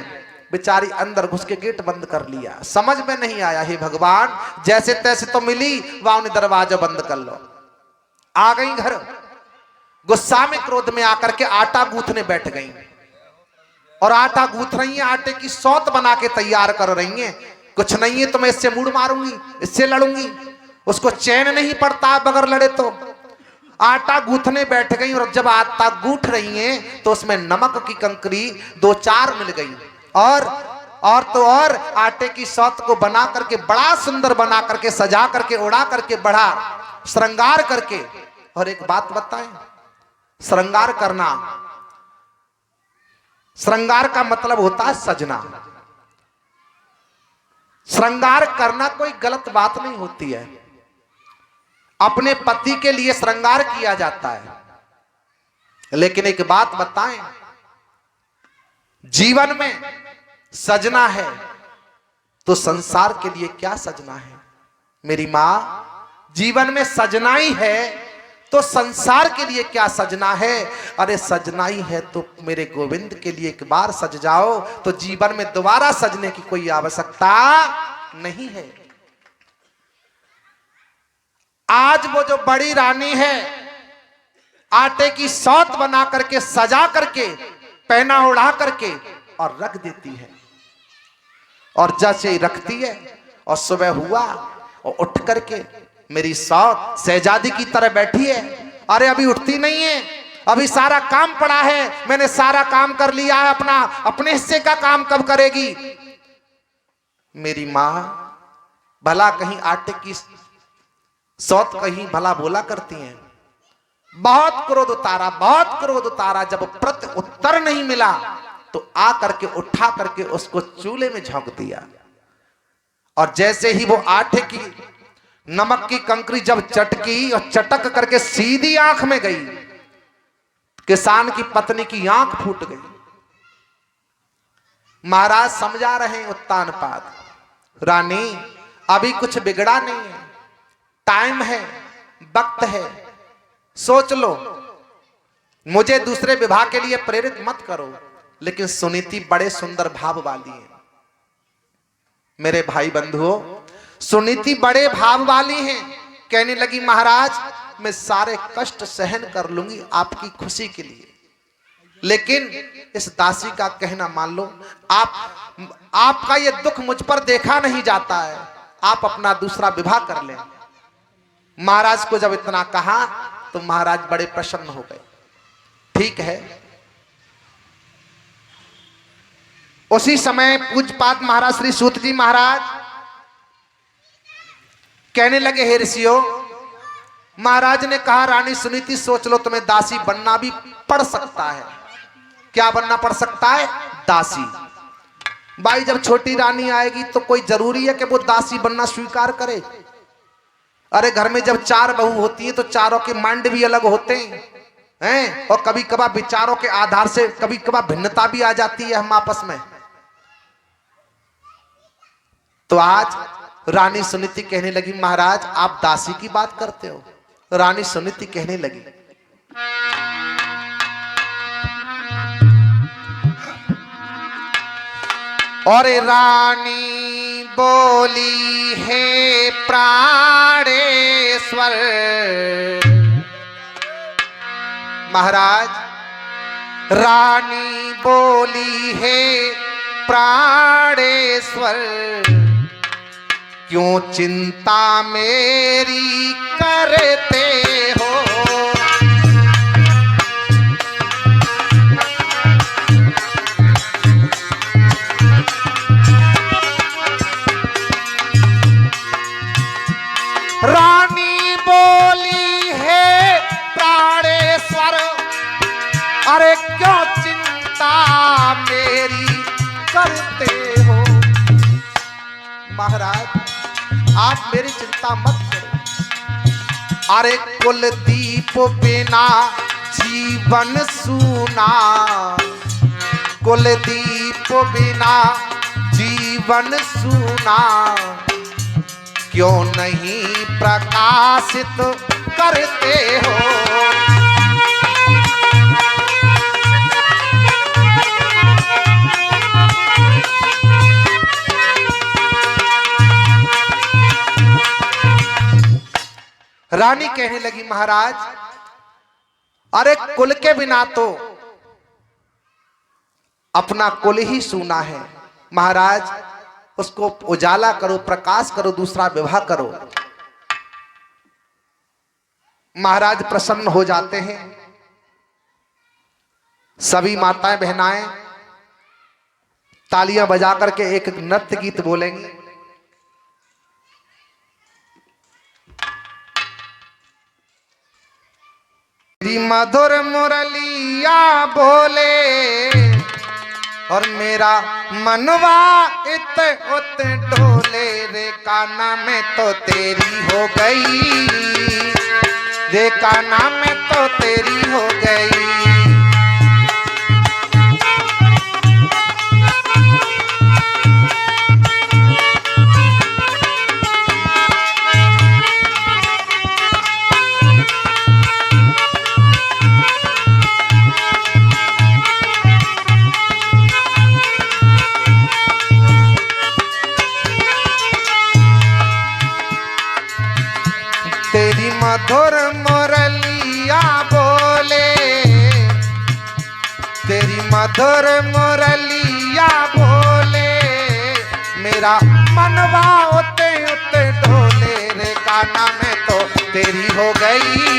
बेचारी अंदर घुस के गेट बंद कर लिया। समझ में नहीं आया, हे भगवान जैसे तैसे तो मिली, वहां ने दरवाजा बंद कर लो। आ गई घर, गुस्सा में क्रोध में आकर के आटा गूंथने बैठ गई और आटा गूंथ रही है, आटे की सौत बना के तैयार कर रही है। कुछ नहीं है तो मैं इससे मुड़ मारूंगी, इससे लड़ूंगी। उसको चैन नहीं पड़ता बगैर लड़े तो। आटा गूंथने बैठ गई और जब आटा गूंथ रही है तो उसमें नमक की कंकरी 2-4 मिल गई और आटे की सौत को बना करके बड़ा सुंदर बना करके सजा करके उड़ा करके बढ़ा श्रृंगार करके। और एक बात बताएं, श्रृंगार करना, श्रृंगार का मतलब होता है सजना। श्रृंगार करना कोई गलत बात नहीं होती है। अपने पति के लिए श्रृंगार किया जाता है, लेकिन एक बात बताएं, जीवन में सजना है तो संसार के लिए क्या सजना है? मेरी मां, जीवन में सजना ही है तो संसार के लिए क्या सजना है? अरे सजना ही है तो मेरे गोविंद के लिए एक बार सज जाओ तो जीवन में दोबारा सजने की कोई आवश्यकता नहीं है। आज वो जो बड़ी रानी है आटे की सौत बना करके सजा करके पहना उड़ा करके और रख देती है, और जैसे ही रखती है और सुबह हुआ और उठ करके मेरी सौत शहजादी की तरह बैठी है। अरे अभी उठती नहीं है, अभी सारा काम पड़ा है, मैंने सारा काम कर लिया है, अपने हिस्से का काम कब करेगी? मेरी मां भला कहीं आटे की सौत कहीं भला बोला करती हैं। बहुत क्रोध उतारा, जब प्रति उत्तर नहीं मिला तो आ करके उठा करके उसको चूल्हे में झोंक दिया। और जैसे ही वो आटे की नमक की कंकरी जब चटकी और चटक करके सीधी आंख में गई, किसान की पत्नी की आंख फूट गई। महाराज समझा रहे हैं उत्तानपाद, रानी अभी कुछ बिगड़ा नहीं है, टाइम है, वक्त है, सोच लो, मुझे दूसरे विवाह के लिए प्रेरित मत करो। लेकिन सुनीति बड़े सुंदर भाव वाली है मेरे भाई बंधुओं, सुनीति बड़े भाव वाली हैं। कहने लगी महाराज मैं सारे कष्ट सहन कर लूंगी आपकी खुशी के लिए, लेकिन इस दासी का कहना मान लो, आपका ये दुख मुझ पर देखा नहीं जाता है, आप अपना दूसरा विवाह कर लें। महाराज को जब इतना कहा तो महाराज बड़े प्रसन्न हो गए। ठीक है, उसी समय पूज्यपाद महाराज श्री सूत जी महाराज कहने लगे, हे ऋषियों, महाराज ने कहा रानी सुनीति सोच लो, तुम्हें दासी बनना भी पड़ सकता है। क्या बनना पड़ सकता है? दासी। भाई जब छोटी रानी आएगी तो कोई जरूरी है कि वो दासी बनना स्वीकार करे? अरे घर में जब 4 बहू होती है तो चारों के माइंड भी अलग होते हैं, और कभी कभार विचारों के आधार से कभी कभार भिन्नता भी आ जाती है हम आपस में। तो आज रानी सुनीति कहने लगी महाराज आप दासी की बात करते हो? रानी सुनीति कहने लगी, और रानी बोली हे प्राणेश्वर, महाराज रानी बोली हे प्राणेश्वर, क्यों चिंता मेरी करते हो? रानी बोली है प्राणेश्वर, अरे क्यों चिंता मेरी करते हो? महाराज आप मेरी चिंता मत करो। अरे कुलदीप बिना जीवन सूना, कुलदीप बिना जीवन सूना, क्यों नहीं प्रकाशित करते हो? रानी कहने लगी महाराज, अरे कुल के बिना तो अपना कुल ही सूना है। महाराज उसको उजाला करो, प्रकाश करो, दूसरा विवाह करो। महाराज प्रसन्न हो जाते हैं। सभी माताएं बहनाएं तालियां बजा करके एक नृत्य गीत बोलेंगी। तेरी मधुर मुरलिया बोले और मेरा मनवा इत उत डोले, रे काना में तो तेरी हो गई, रे काना में तो तेरी हो गई। तेरी मधुर मुरलिया बोले, तेरी मधुर मुरलिया बोले, मेरा मनवा उते उते डोले, रे काना में तो तेरी हो गई,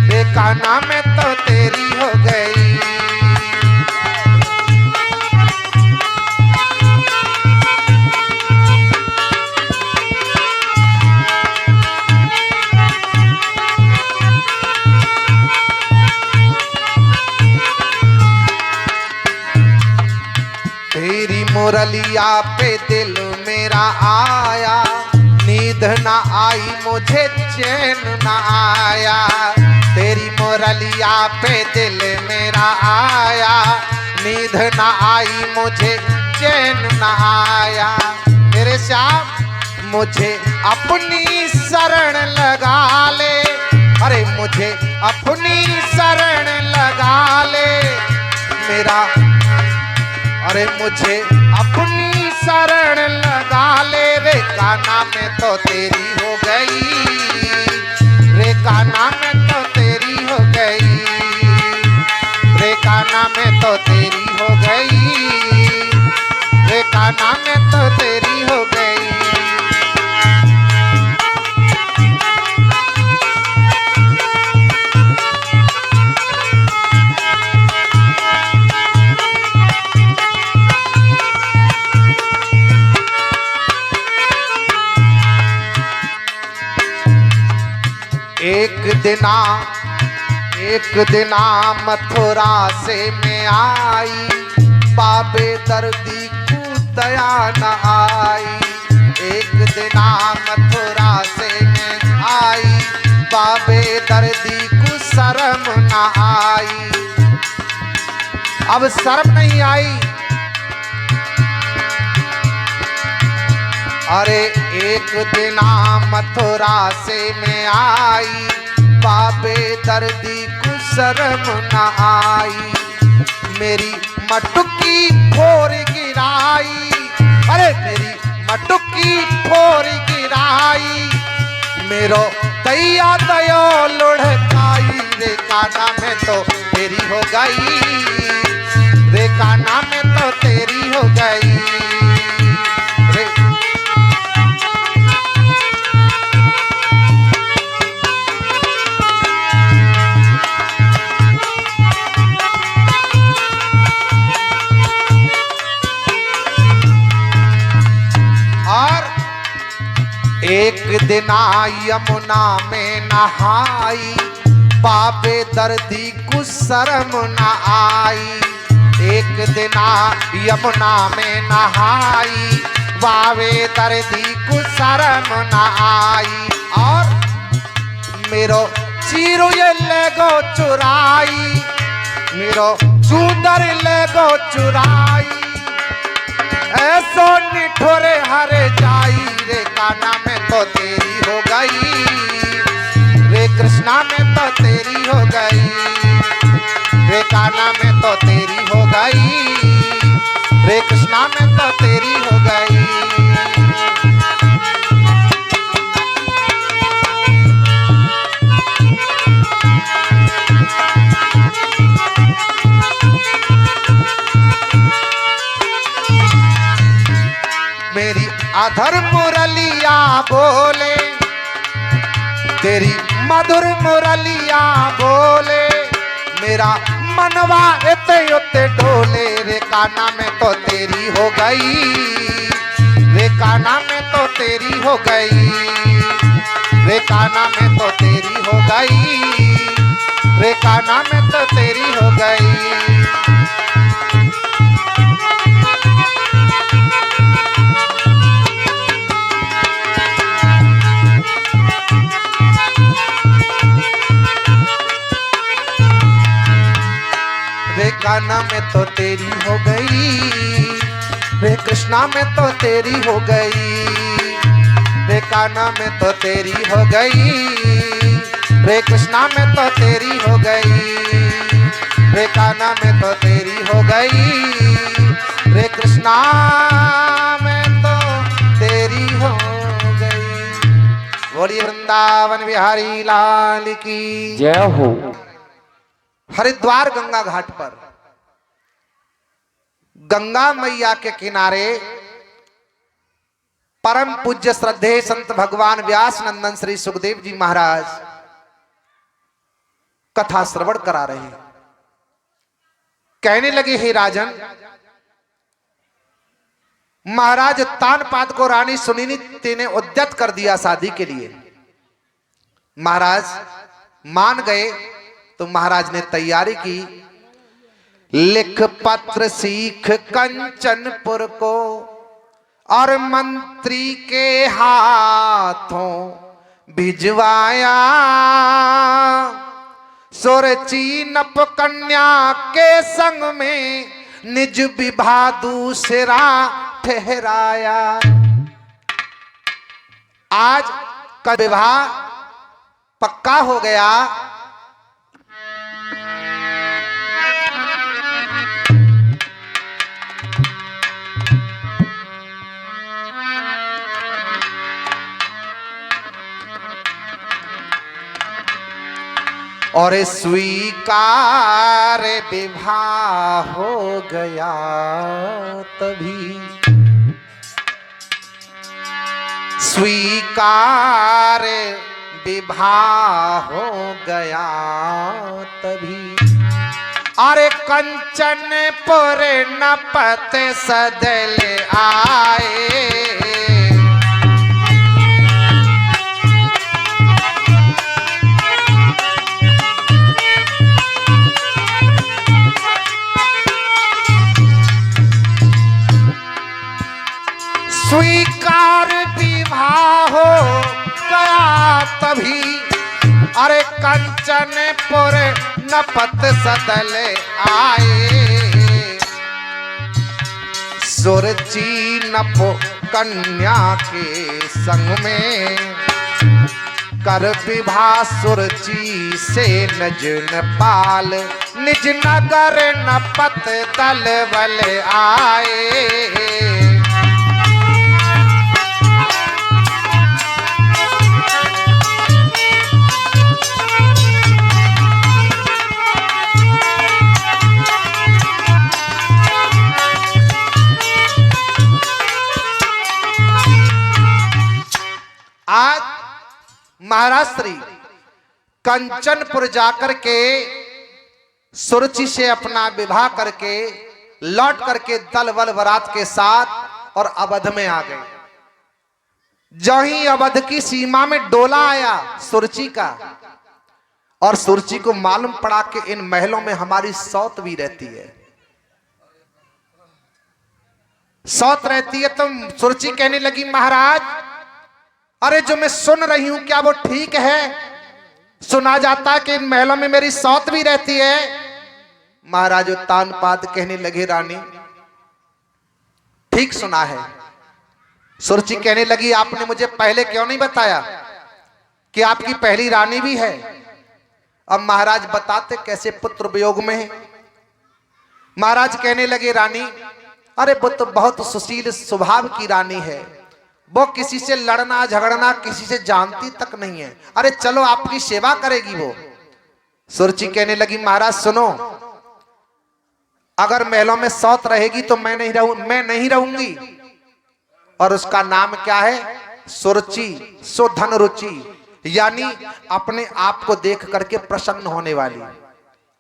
रे काना में तो तेरी हो गई। तेरी मुरलिया पे दिल मेरा आया, नींद ना आई मुझे चैन ना आया। तेरी मुरलिया पे दिल मेरा आया, नींद ना आई मुझे चैन ना आया। मेरे श्याम मुझे अपनी शरण लगा ले, अरे मुझे अपनी शरण लगा ले मेरा, अरे मुझे अपनी शरण लगा ले, रे काना में तो तेरी हो गई, रे काना में तो तेरी हो गई, रे काना में तो तेरी हो गई, रे काना में तो तेरी हो गई। एक दिना मथुरा से मैं आई, बाबे दर्दी को दया न आई। एक दिना मथुरा से मैं आई, बाबे दर्दी को शर्म न आई। अब शर्म नहीं आई, अरे एक दिना मथुरा से मैं आई, बाबे दर्दी को शर्म न आई। मेरी मटुकी फोर गिराई, अरे मेरी मटुकी फोर गिराई, मेरो दैया दयो लुढ़काई, रे काना में तो तेरी हो गई, रे काना में तो तेरी हो गई। एक दिना यमुना में नहाई, बाबे दर्दी को शर्म न आई। एक दिना यमुना में नहाई, बाबे दर्दी को शर्म न आई। और मेरो चीरू ये लेगो चुराई, मेरो चूदर लेगो चुराई, ऐसो निठोरे हरे जाई, रे काना में तो तेरी हो गई, रे कृष्णा में तो तेरी हो गई, रे काना में तो तेरी हो गई, रे कृष्णा में तो तेरी हो गई। मेरी अधर मुरलिया बोले, तेरी मधुर मुरलिया बोले, मेरा मनवा इते उते डोले। रे काना में तो तेरी हो गई, रे काना में तो तेरी हो गई, रे काना में तो तेरी हो गई, रे काना में तो तेरी हो गई। रे कान्हा में तो तेरी हो गई, रे कृष्णा में तो तेरी हो गई, रे कान्हा में तो तेरी हो गई, रे कृष्णा में तो तेरी हो गई, रे कान्हा में तो तेरी हो गई, रे कृष्णा में तो तेरी हो गई। बोलिए वृंदावन बिहारी लाल की जय हो। हरिद्वार गंगा घाट पर गंगा मैया के किनारे परम पूज्य श्रद्धेय संत भगवान व्यास नंदन श्री सुखदेव जी महाराज कथा श्रवण करा रहे हैं। कहने लगे, हे राजन, महाराज तानपाद को रानी सुनीति ने उद्यत कर दिया शादी के लिए। महाराज मान गए तो महाराज ने तैयारी की। लिख पत्र सीख कंचनपुर को और मंत्री के हाथों भिजवाया। सुरची नप कन्या के संग में निज विवाह दूसरा ठहराया। आज का विवाह पक्का हो गया। और स्वीकार विवाह हो गया तभी, स्वीकार विवाह हो गया तभी। अरे कंचनपुर नपत सदल आए। स्वीकार विवाह हो गया तभी। अरे कंचनपुर नपत सदल आए। सुरची नप कन्या के संग में कर विवाह सुरची से नज नेपाल। निज नगर नपत दल बल आए। आज महाराज श्री कंचनपुर जाकर के सुरुचि से अपना विवाह करके लौट करके दल बल बारात के साथ और अवध में आ गए। जो ही अवध की सीमा में डोला आया सुरुचि का, और सुरुचि को मालूम पड़ा कि इन महलों में हमारी सौत भी रहती है, सौत रहती है। तो सुरुचि कहने लगी, महाराज अरे जो मैं सुन रही हूं क्या वो ठीक है? सुना जाता है कि इन महलों में मेरी सौत भी रहती है। महाराज तानपाद कहने लगे, रानी ठीक सुना है। सुरुचि कहने लगी, आपने मुझे पहले क्यों नहीं बताया कि आपकी पहली रानी भी है? अब महाराज बताते कैसे पुत्र वियोग में है। महाराज कहने लगे, रानी अरे वो तो बहुत सुशील स्वभाव की रानी है, वो किसी से लड़ना झगड़ना किसी से जानती तक नहीं है। अरे चलो आपकी सेवा करेगी वो। सुरुचि कहने लगी महाराज सुनो, अगर महलों में सौत रहेगी तो मैं नहीं रहूंगी। और उसका नाम क्या है? सुरुचि, सो धन रुचि, यानी अपने आप को देख करके प्रसन्न होने वाली,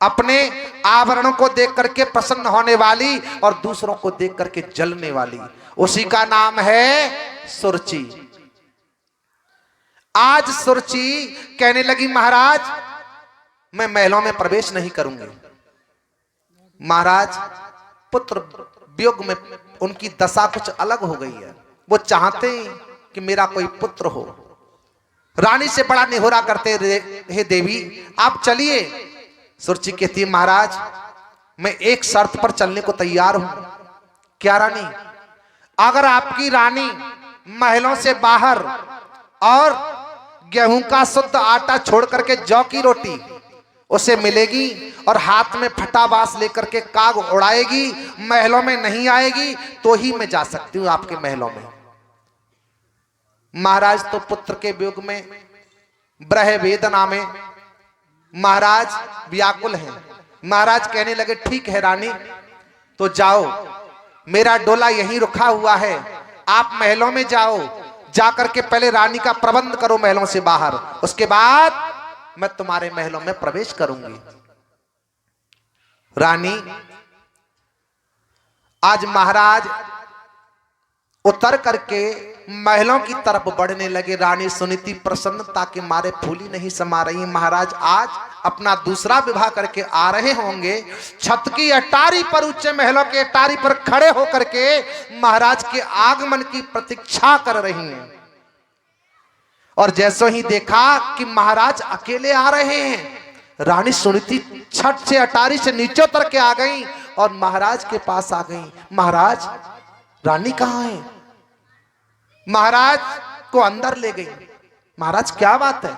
अपने आवरणों को देख करके प्रसन्न होने वाली और दूसरों को देख करके जलने वाली, उसी का नाम है सुरुचि। आज सुरुचि कहने लगी महाराज मैं महलों में प्रवेश नहीं करूंगी। महाराज पुत्र वियोग में उनकी दशा कुछ अलग हो गई है, वो चाहते हैं कि मेरा कोई पुत्र हो। रानी से बड़ा निहोरा करते हे देवी आप चलिए। सुरुचि कहती है महाराज मैं एक शर्त पर चलने को तैयार हूं। क्या रानी? अगर आपकी रानी महलों से बाहर और गेहूं का शुद्ध आटा छोड़ करके जौ की रोटी उसे मिलेगी और हाथ में फटा बांस लेकर के काग उड़ाएगी, महलों में नहीं आएगी, तो ही मैं जा सकती हूं आपके महलों में। महाराज तो पुत्र के वियोग में ब्रह वेदना में महाराज व्याकुल हैं। महाराज कहने लगे ठीक है रानी, तो जाओ, मेरा डोला यहीं रुका हुआ है, आप महलों में जाओ, जाकर के पहले रानी का प्रबंध करो महलों से बाहर, उसके बाद मैं तुम्हारे महलों में प्रवेश करूंगी। रानी आज महाराज उतर करके महलों की तरफ बढ़ने लगे। रानी सुनीति प्रसन्नता के मारे फूली नहीं समा रही। महाराज आज अपना दूसरा विवाह करके आ रहे होंगे, छत की अटारी पर, ऊंचे महलों के अटारी पर खड़े होकर के महाराज के आगमन की प्रतीक्षा कर रही हैं। और जैसे ही देखा कि महाराज अकेले आ रहे हैं, रानी सुनीति छत से अटारी से नीचे उतर के आ गई और महाराज के पास आ गई। महाराज रानी कहाँ है? महाराज को अंदर ले गई। महाराज क्या बात है?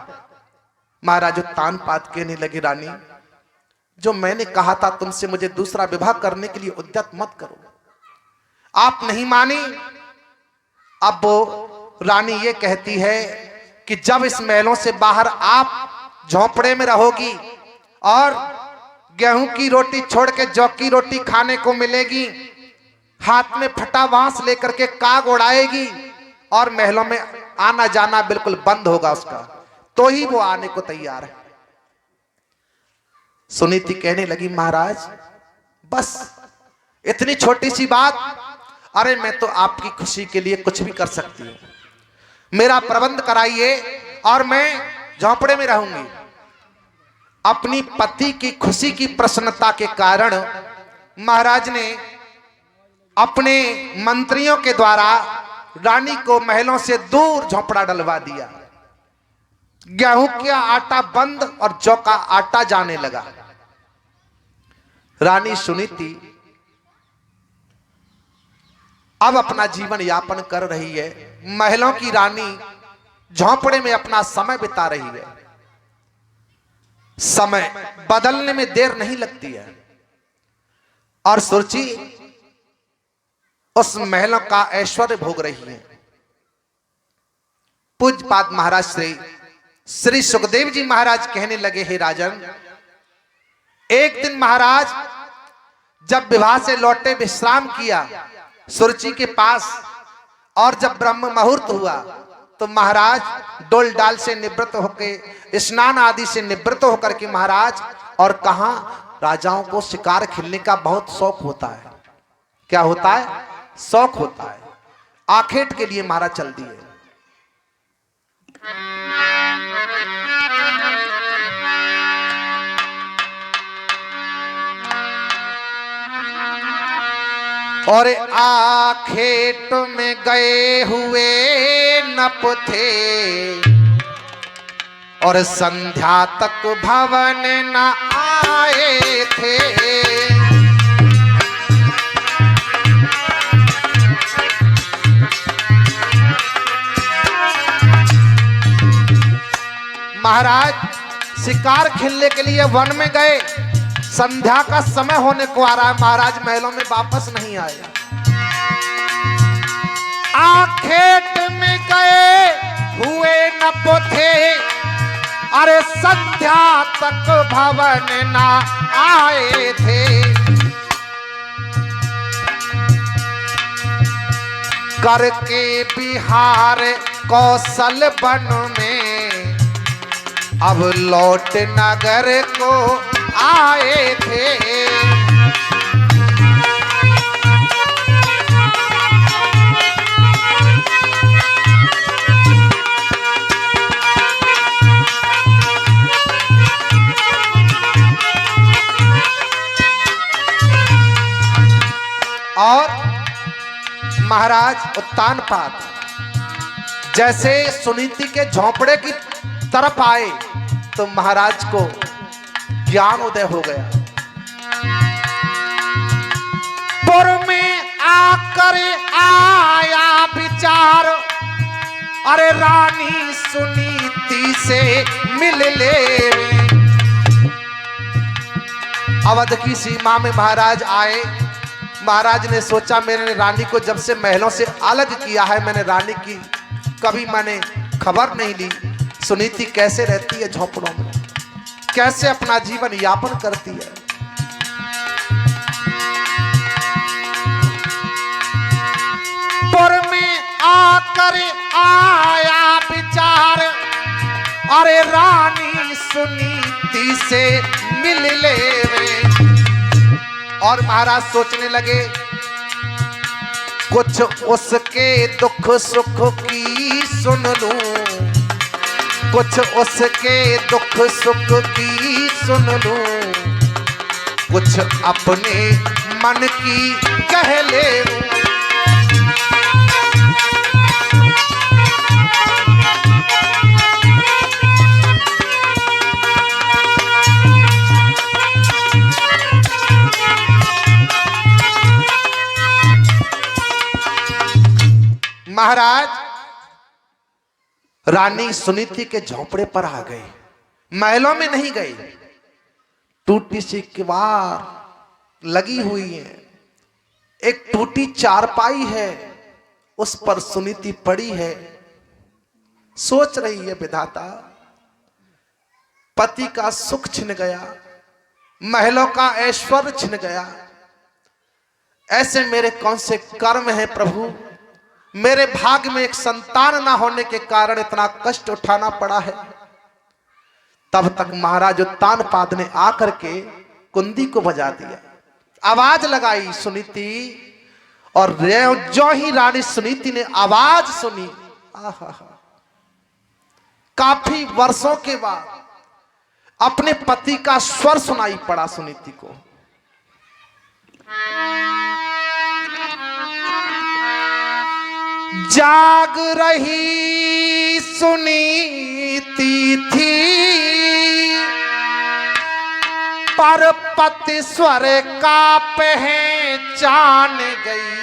महाराज तान पात कहने लगे रानी जो मैंने कहा था तुमसे मुझे दूसरा विवाह करने के लिए उद्यत मत करो, आप नहीं मानी। अब वो रानी ये कहती है कि जब इस महलों से बाहर आप झोंपड़े में रहोगी और गेहूं की रोटी छोड़ के जौ की रोटी खाने को मिलेगी, हाथ में फटा बांस लेकर के काग उड़ाएगी और महलों में आना जाना बिल्कुल बंद होगा उसका, तो ही वो आने को तैयार है। सुनीति कहने लगी महाराज बस इतनी छोटी सी बात, अरे मैं तो आपकी खुशी के लिए कुछ भी कर सकती हूं, मेरा प्रबंध कराइए और मैं झोंपड़े में रहूंगी। अपनी पति की खुशी की प्रसन्नता के कारण महाराज ने अपने मंत्रियों के द्वारा रानी को महलों से दूर झोंपड़ा डलवा दिया। गेहूं का आटा बंद और जौ का आटा जाने लगा। रानी सुनीति अब अपना जीवन यापन कर रही है। महलों की रानी झोंपड़े में अपना समय बिता रही है। समय बदलने में देर नहीं लगती है और सुरुचि उस महलों का ऐश्वर्य भोग रही है। पूज्यपाद महाराज श्री सुखदेव जी महाराज कहने लगे हे राजन, एक दिन महाराज जब विवाह से लौटे विश्राम किया सुरुचि के पास और जब ब्रह्म मुहूर्त हुआ तो महाराज डोल डाल से निवृत्त होकर स्नान आदि से निवृत्त होकर के महाराज, और कहा राजाओं को शिकार खेलने का बहुत शौक होता है। क्या होता है? शौक होता है। आखेट के लिए महाराज चल दिए। और आखेट में गए हुए नप थे और संध्या तक भवन न आए थे। महाराज शिकार खेलने के लिए वन में गए, संध्या का समय होने को आ रहा है, महाराज महलों में वापस नहीं आए। आखेट में गए हुए नप थे अरे संध्या तक भवन ना आए थे। करके बिहार कौशल वन में अब लौट नगर को आए थे। और महाराज उत्तानपाद जैसे सुनीति के झोंपड़े की तरफ आए तो महाराज को ज्ञान उदय हो गया। पुर में आकर आया विचार, अरे रानी सुनीति से मिल ले। अवध की सीमा में महाराज आए। महाराज ने सोचा मैंने रानी को जब से महलों से अलग किया है, मैंने रानी की कभी मैंने खबर नहीं ली। सुनीति कैसे रहती है झोंपड़ों में, कैसे अपना जीवन यापन करती है। पुर में आकर आया विचार, अरे रानी सुनीति से मिल ले। और महाराज सोचने लगे कुछ उसके दुख सुख की सुन लूं, कुछ उसके दुख सुख की सुन लूं, कुछ अपने मन की कह ले लूं। महाराज रानी सुनीति के झोंपड़े पर आ गए, महलों में नहीं गए। टूटी सी किवाड़ लगी हुई है, एक टूटी चारपाई है, उस पर सुनीति पड़ी है। सोच रही है विधाता पति का सुख छिन गया, महलों का ऐश्वर्य छिन गया, ऐसे मेरे कौन से कर्म है प्रभु, मेरे भाग्य में एक संतान ना होने के कारण इतना कष्ट उठाना पड़ा है। तब तक महाराज उत्तानपाद ने आकर के कुंदी को बजा दिया, आवाज लगाई सुनीति। और जो ही रानी सुनीति ने आवाज सुनी, आहा, काफी वर्षों के बाद अपने पति का स्वर सुनाई पड़ा सुनीति को। जाग रही सुनीति थी, पर पति स्वर का पहचान गई।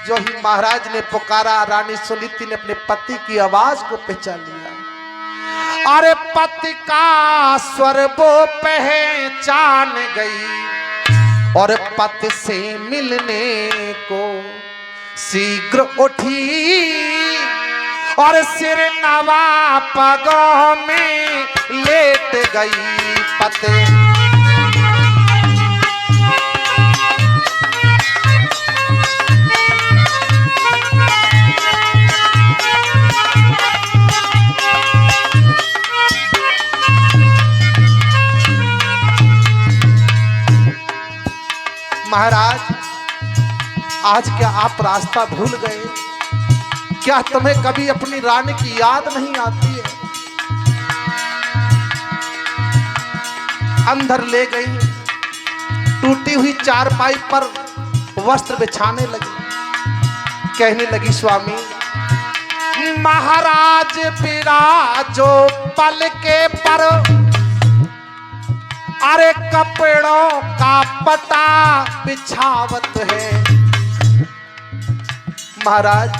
जो ही महाराज ने पुकारा, रानी सुनीति ने अपने पति की आवाज को पहचान लिया। अरे पति का स्वर वो पहचान गई और पति से मिलने को शीघ्र उठी और सिर नवा पगों में लेट गई। पति महाराज आज क्या आप रास्ता भूल गए? क्या तुम्हें कभी अपनी रानी की याद नहीं आती है? अंदर ले गई, टूटी हुई चारपाई पर वस्त्र बिछाने लगी, कहने लगी स्वामी महाराज विराजो पल के पर, अरे कपड़ों का पटा बिछावत है। महाराज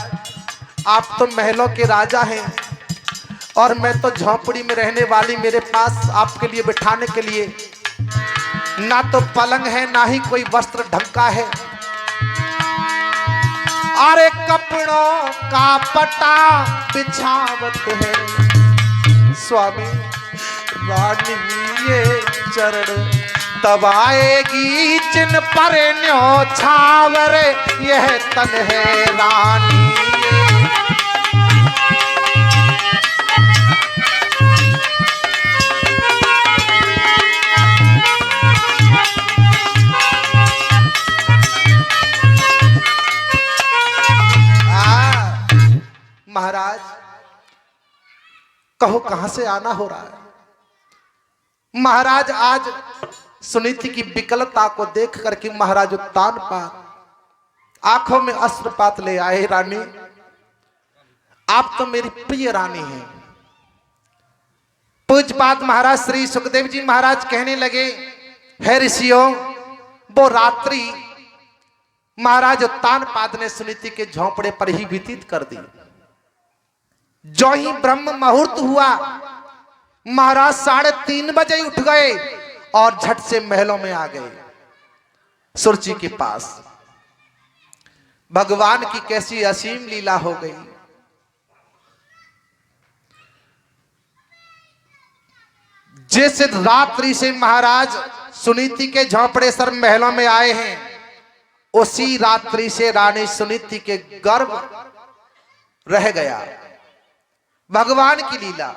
आप तो महलों के राजा हैं और मैं तो झोंपड़ी में रहने वाली, मेरे पास आपके लिए बिठाने के लिए ना तो पलंग है ना ही कोई वस्त्र ढंका है। अरे कपड़ों का पटा बिछावत है। स्वामी रानी ये चरण दबाएगी जिन पर न्योछावर यह तन है रानी महाराज कहो कहां से आना हो रहा है। महाराज आज सुनीति की विकलता को देख करके महाराज उत्तान पात आंखों में अश्रुपात ले आए। रानी आप तो मेरी प्रिय रानी हैं। पूज्यपाद महाराज श्री सुखदेव जी महाराज कहने लगे, हे ऋषियों वो रात्रि महाराज उत्तान पाद ने सुनीति के झोंपड़े पर ही व्यतीत कर दी। जो ही ब्रह्म मुहूर्त हुआ महाराज 3:30 बजे उठ गए और झट से महलों में आ गए सुरची के पास। भगवान की कैसी असीम लीला हो गई। जिस रात्रि से महाराज सुनीति के झोंपड़े सर महलों में आए हैं उसी रात्रि से रानी सुनीति के गर्भ रह गया। भगवान की लीला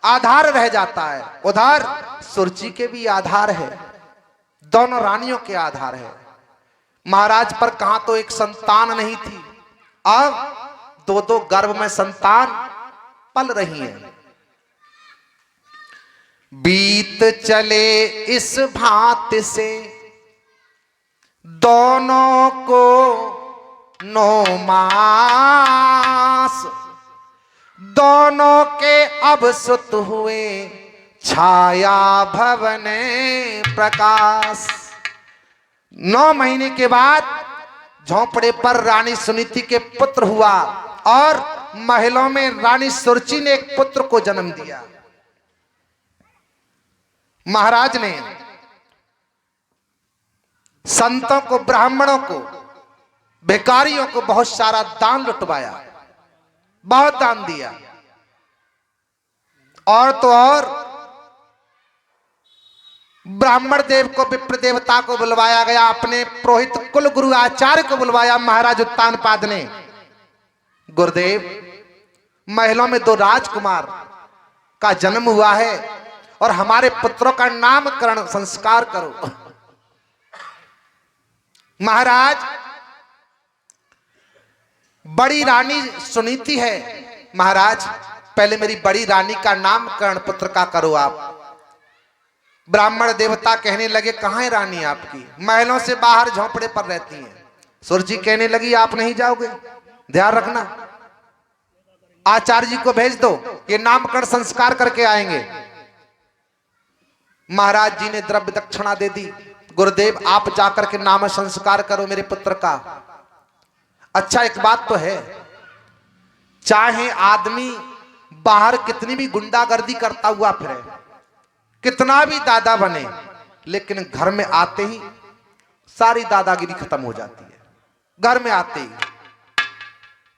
आधार रह जाता है। उधर सुरची के भी आधार है, दोनों रानियों के आधार है। महाराज पर कहां तो एक संतान नहीं थी, अब 2-2 गर्भ में संतान पल रही हैं। बीत चले इस भांति से दोनों को 9 मास, दोनों के अब सुत हुए छाया भवन प्रकाश। 9 महीने के बाद झोंपड़े पर रानी सुनीति के पुत्र हुआ और महलों में रानी सुरची ने एक पुत्र को जन्म दिया। महाराज ने संतों को, ब्राह्मणों को, भिखारियों को बहुत सारा दान लुटवाया, बहुत दान दिया। और तो और ब्राह्मण देव को, विप्र देवता को बुलवाया गया, अपने पुरोहित कुल गुरु आचार्य को बुलवाया महाराज उत्तान पाद ने। गुरुदेव महलों में 2 राजकुमार का जन्म हुआ है और हमारे पुत्रों का नामकरण संस्कार करो। महाराज बड़ी रानी सुनीति है, महाराज पहले मेरी बड़ी रानी का नामकरण पुत्र का करो आप। ब्राह्मण देवता कहने लगे, कहां है रानी आपकी? महलों से बाहर झोंपड़े पर रहती हैं। सुरजी कहने लगी, आप नहीं जाओगे, ध्यान रखना, आचार्य जी को भेज दो, ये नामकरण संस्कार करके आएंगे। महाराज जी ने द्रव्य दक्षिणा दे दी। गुरुदेव आप जाकर के नाम संस्कार करो मेरे पुत्र का। अच्छा एक बात तो है, चाहे आदमी बाहर कितनी भी गुंडागर्दी करता हुआ फिरे, कितना भी दादा बने, लेकिन घर में आते ही सारी दादागिरी खत्म हो जाती है, घर में आते ही।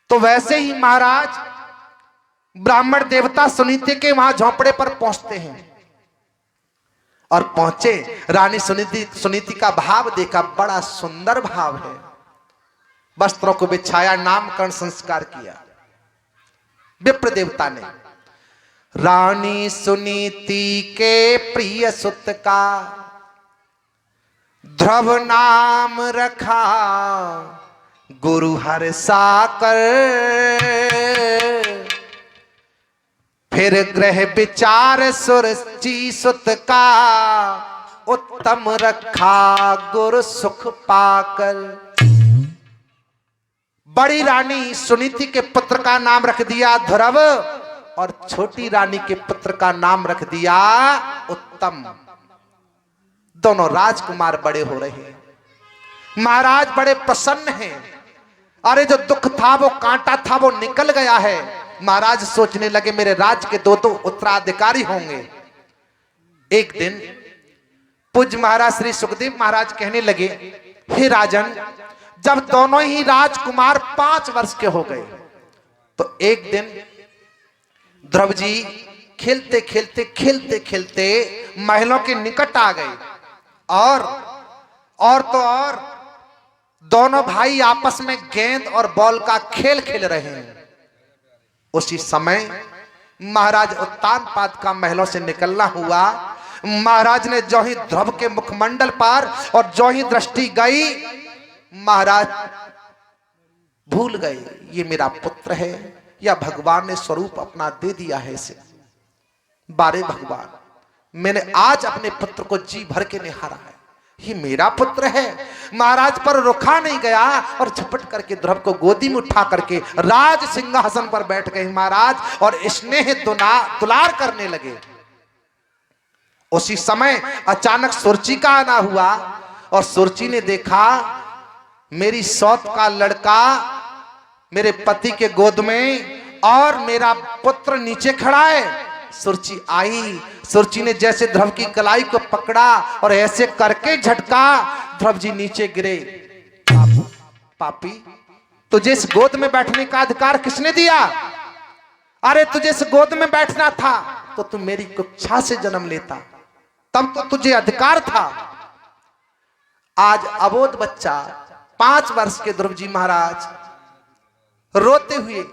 तो वैसे ही महाराज ब्राह्मण देवता सुनीति के वहां झोंपड़े पर पहुंचते हैं और पहुंचे। रानी सुनीति का भाव देखा, बड़ा सुंदर भाव है। वस्त्रों को बिछाया, नामकरण संस्कार किया विप्र देवता ने। रानी सुनीति के प्रिय सुत का ध्रुव नाम रखा, गुरु हर्षाकर फिर ग्रह विचार सुरची सुत का, उत्तम रखा गुरु सुख पाकर। बड़ी रानी सुनीति के पुत्र का नाम रख दिया ध्रुव और छोटी रानी के पुत्र का नाम रख दिया उत्तम। दोनों राजकुमार बड़े हो रहे हैं। महाराज बड़े प्रसन्न हैं। अरे जो दुख था, वो कांटा था, वो निकल गया है। महाराज सोचने लगे मेरे राज के 2 उत्तराधिकारी होंगे। एक दिन पूज्य महाराज श्री सुखदेव महाराज कहने लगे, हे राजन, जब दोनों ही राजकुमार 5 वर्ष के हो गए तो एक दिन ध्रुव जी खेलते खेलते महलों के निकट आ गए। और तो और दोनों भाई आपस में गेंद और बॉल का खेल खेल रहे हैं। उसी समय महाराज उत्तानपाद का महलों से निकलना हुआ। महाराज ने जो ही ध्रुव के मुखमंडल पर और जो ही दृष्टि गई, महाराज भूल गए ये मेरा पुत्र है या भगवान ने स्वरूप अपना दे दिया है इसे। बारे भगवान, मैंने आज अपने पुत्र को जी भर के निहारा है, ये मेरा पुत्र है। महाराज पर रुका नहीं गया और झपट करके ध्रुव को गोदी में उठा करके राज सिंहासन पर बैठ गए महाराज और स्नेह दुलार करने लगे। उसी समय अचानक सुरची का आना हुआ और सुरची ने देखा मेरी सौत का लड़का मेरे पति के गोद में और मेरा पुत्र नीचे खड़ा है। सुरची आई, सुरची ने जैसे ध्रुव की कलाई को पकड़ा और ऐसे करके झटका, ध्रुव जी नीचे गिरे। पापी, तुझे इस गोद में बैठने का अधिकार किसने दिया? अरे तुझे इस गोद में बैठना था तो तू मेरी कुक्षा से जन्म लेता, तब तो तुझे अधिकार था। आज अबोध बच्चा 5 वर्ष के ध्रुव जी महाराज रोते हुए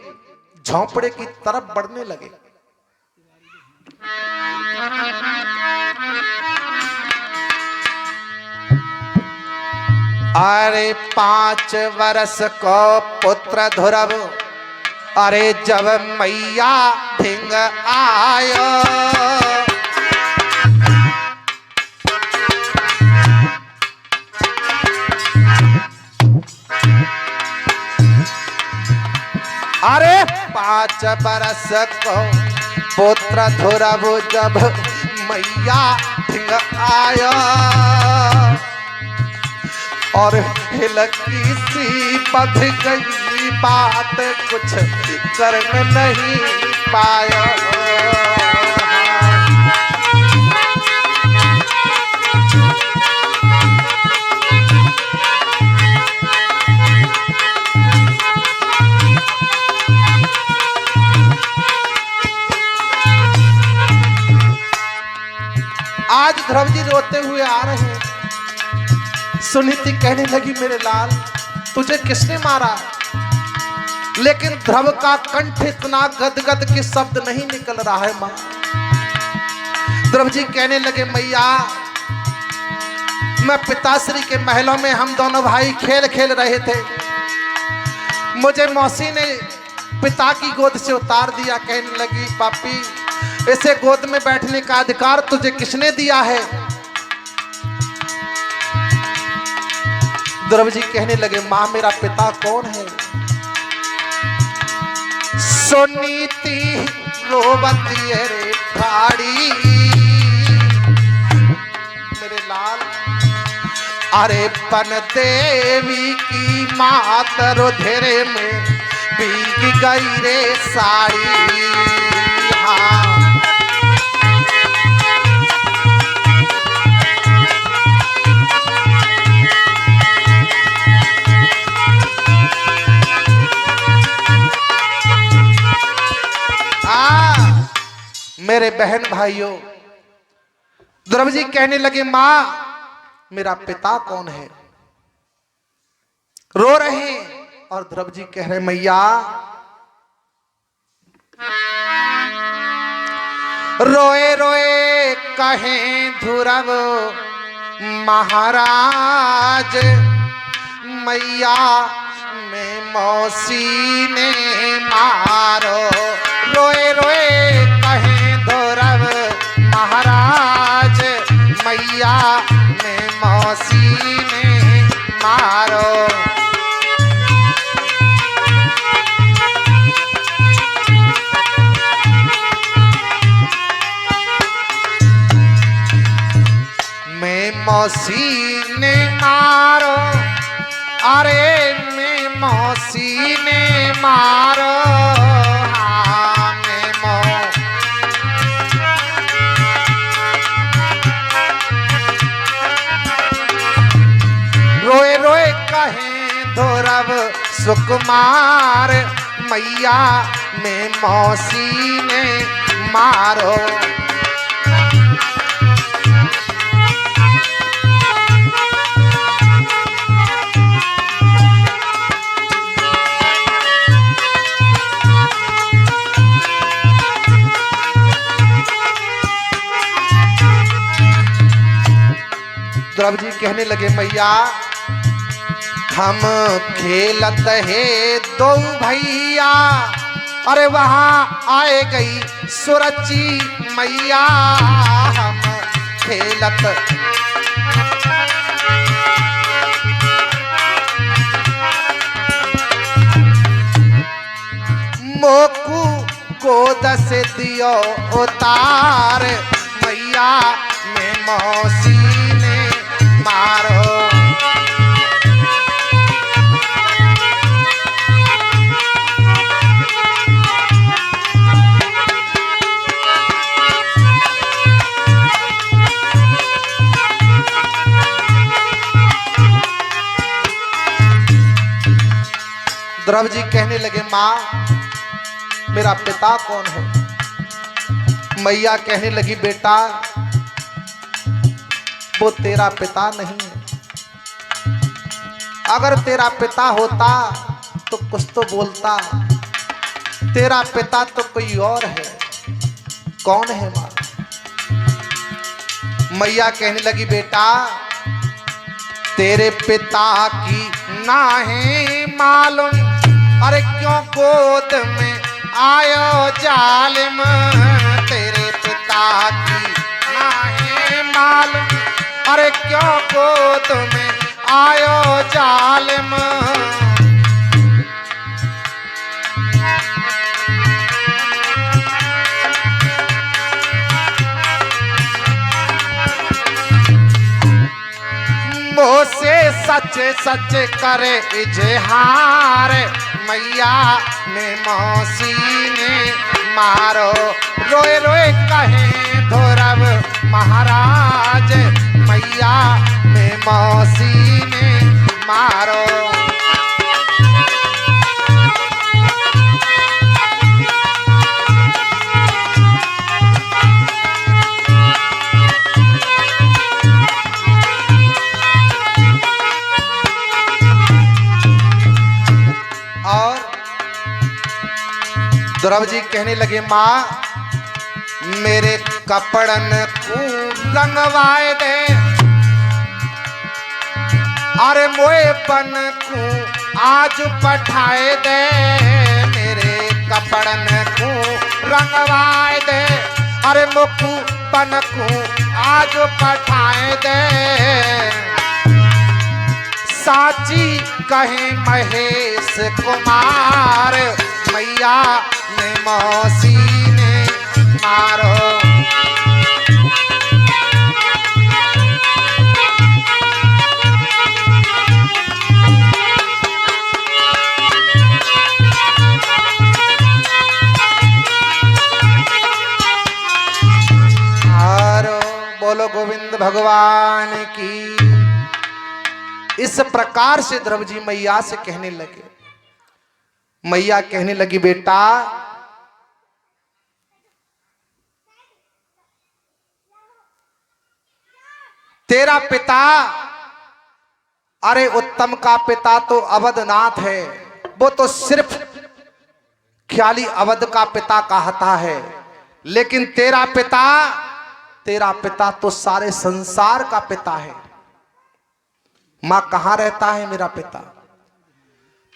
झोंपड़े की तरफ बढ़ने लगे। अरे 5 वर्ष को पुत्र ध्रुव, अरे जब मैया धिंग आयो, अरे 5 बरस को पुत्र ध्रुव जब मैया धिंग आया और हिलकी सी बध गई बात कुछ कर नहीं पाया। आज ध्रुव जी रोते हुए आ रहे हैं। सुनीति कहने लगी मेरे लाल तुझे किसने मारा? लेकिन ध्रुव का कंठ इतना गदगद के शब्द नहीं निकल रहा है मां। ध्रुव जी कहने लगे मैया, मैं पिताश्री के महलों में हम दोनों भाई खेल खेल रहे थे, मुझे मौसी ने पिता की गोद से उतार दिया। कहने लगी पापी, इसे गोद में बैठने का अधिकार तुझे किसने दिया है? ध्रुव जी कहने लगे मां मेरा पिता कौन है? सुनीति रोवती है रे ठाड़ी मेरे लाल, अरे पन देवी की मात रुधिर में भीग गई रे साड़ी। हाँ मेरे बहन भाइयों, ध्रुव जी कहने लगे मां मेरा पिता कौन है? रो रहे हैं और ध्रुव जी कह रहे मैया रोए रोए कहें ध्रुव महाराज, मैया में मौसी ने मारो। रोए रोए कहें ध्रुव महाराज, मैया में मौसी ने मारो। मैं मौसी ने मारो, अरे मैं मौसी ने मारो। हाँ मैं रोए रोए कहें ध्रुव सुकुमार, मैया में मौसी ने मारो। द्रौपदी जी कहने लगे मैया हम खेलत है दो भैया, अरे वहां आए गई सुरची मैया। हम खेलत मोकू को दस दियो उतार मैया में मौसी ने मारो। द्रौपदी जी कहने लगे माँ मेरा पिता कौन है। मैया कहने लगी बेटा वो तेरा पिता नहीं है, अगर तेरा पिता होता तो कुछ तो बोलता, तेरा पिता तो कोई और है। कौन है माँ? मैया कहने लगी बेटा तेरे पिता की ना है मालूम, अरे क्यों गोद में आयो जालिम। तेरे पिता की ना है मालूम, अरे क्यों गोद में आयो जालिम। मोसे सच सच करे इजहार मैया में मौसी ने मारो। रोए रोए कहे धोरव महाराज मैया में मौसी ने मारो। द्रौपदी जी कहने लगे माँ मेरे कपड़न को रंगवाए दे, अरे मोए बन को आज पठाए दे। मेरे कपड़न को रंगवाए दे, अरे मुखू बन को आज पठाए दे। साची कहे महेश कुमार मैया में मौसी ने मारो। हारो बोलो गोविंद भगवान की। इस प्रकार से द्रौपदी जी मैया से कहने लगे। मैया कहने लगी बेटा तेरा पिता, अरे उत्तम का पिता तो अवधनाथ है, वो तो सिर्फ ख्याली अवध का पिता कहता है, लेकिन तेरा पिता तो सारे संसार का पिता है। मां कहां रहता है मेरा पिता?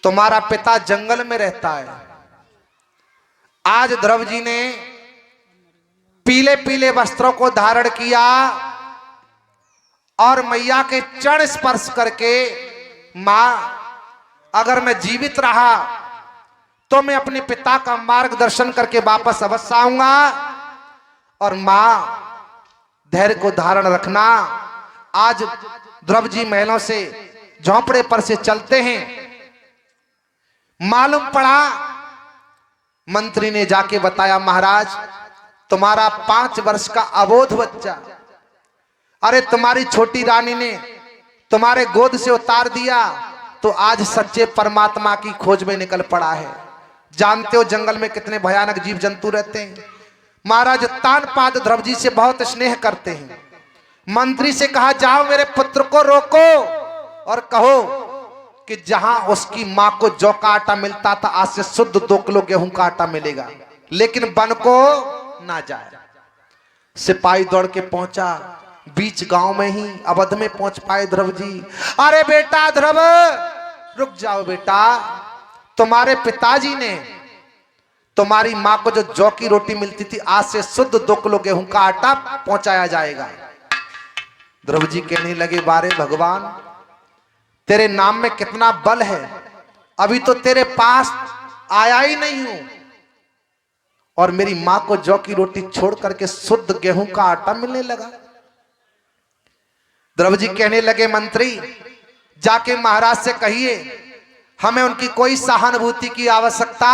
तुम्हारा पिता जंगल में रहता है। आज द्रौपदी जी ने पीले पीले वस्त्रों को धारण किया और मैया के चरण स्पर्श करके मां अगर मैं जीवित रहा तो मैं अपने पिता का मार्गदर्शन करके वापस अवश्य आऊंगा। और मां धैर्य को धारण रखना। आज द्रौपदी जी महलों से झोंपड़े पर से चलते हैं, मालूम पड़ा मंत्री ने जाके बताया महाराज तुम्हारा 5 वर्ष का अबोध बच्चा, अरे तुम्हारी छोटी रानी ने तुम्हारे गोद से उतार दिया तो आज सच्चे परमात्मा की खोज में निकल पड़ा है। जानते हो जंगल में कितने भयानक जीव जंतु रहते हैं, महाराज तानपाद ध्रुव जी से बहुत स्नेह करते हैं। मंत्री से कहा, जाओ मेरे पुत्र को रोको और कहो कि जहां उसकी मां को जौ का आटा मिलता था, आज से शुद्ध 2 किलो गेहूं का आटा मिलेगा, लेकिन वन को ना जाए। सिपाही दौड़ के पहुंचा, बीच गांव में ही अवध में पहुंच पाए ध्रुव जी। अरे बेटा ध्रुव, रुक जाओ बेटा, तुम्हारे पिताजी ने तुम्हारी मां को जो जौ की रोटी मिलती थी, आज से शुद्ध 2 किलो गेहूं का आटा पहुंचाया जाएगा। ध्रुव जी कहने लगे, बारे भगवान, तेरे नाम में कितना बल है, अभी तो तेरे पास आया ही नहीं हूं और मेरी मां को जौ की रोटी छोड़ करके शुद्ध गेहूं का आटा मिलने लगा। ध्रुव जी कहने लगे, मंत्री जाके महाराज से कहिए हमें उनकी कोई सहानुभूति की आवश्यकता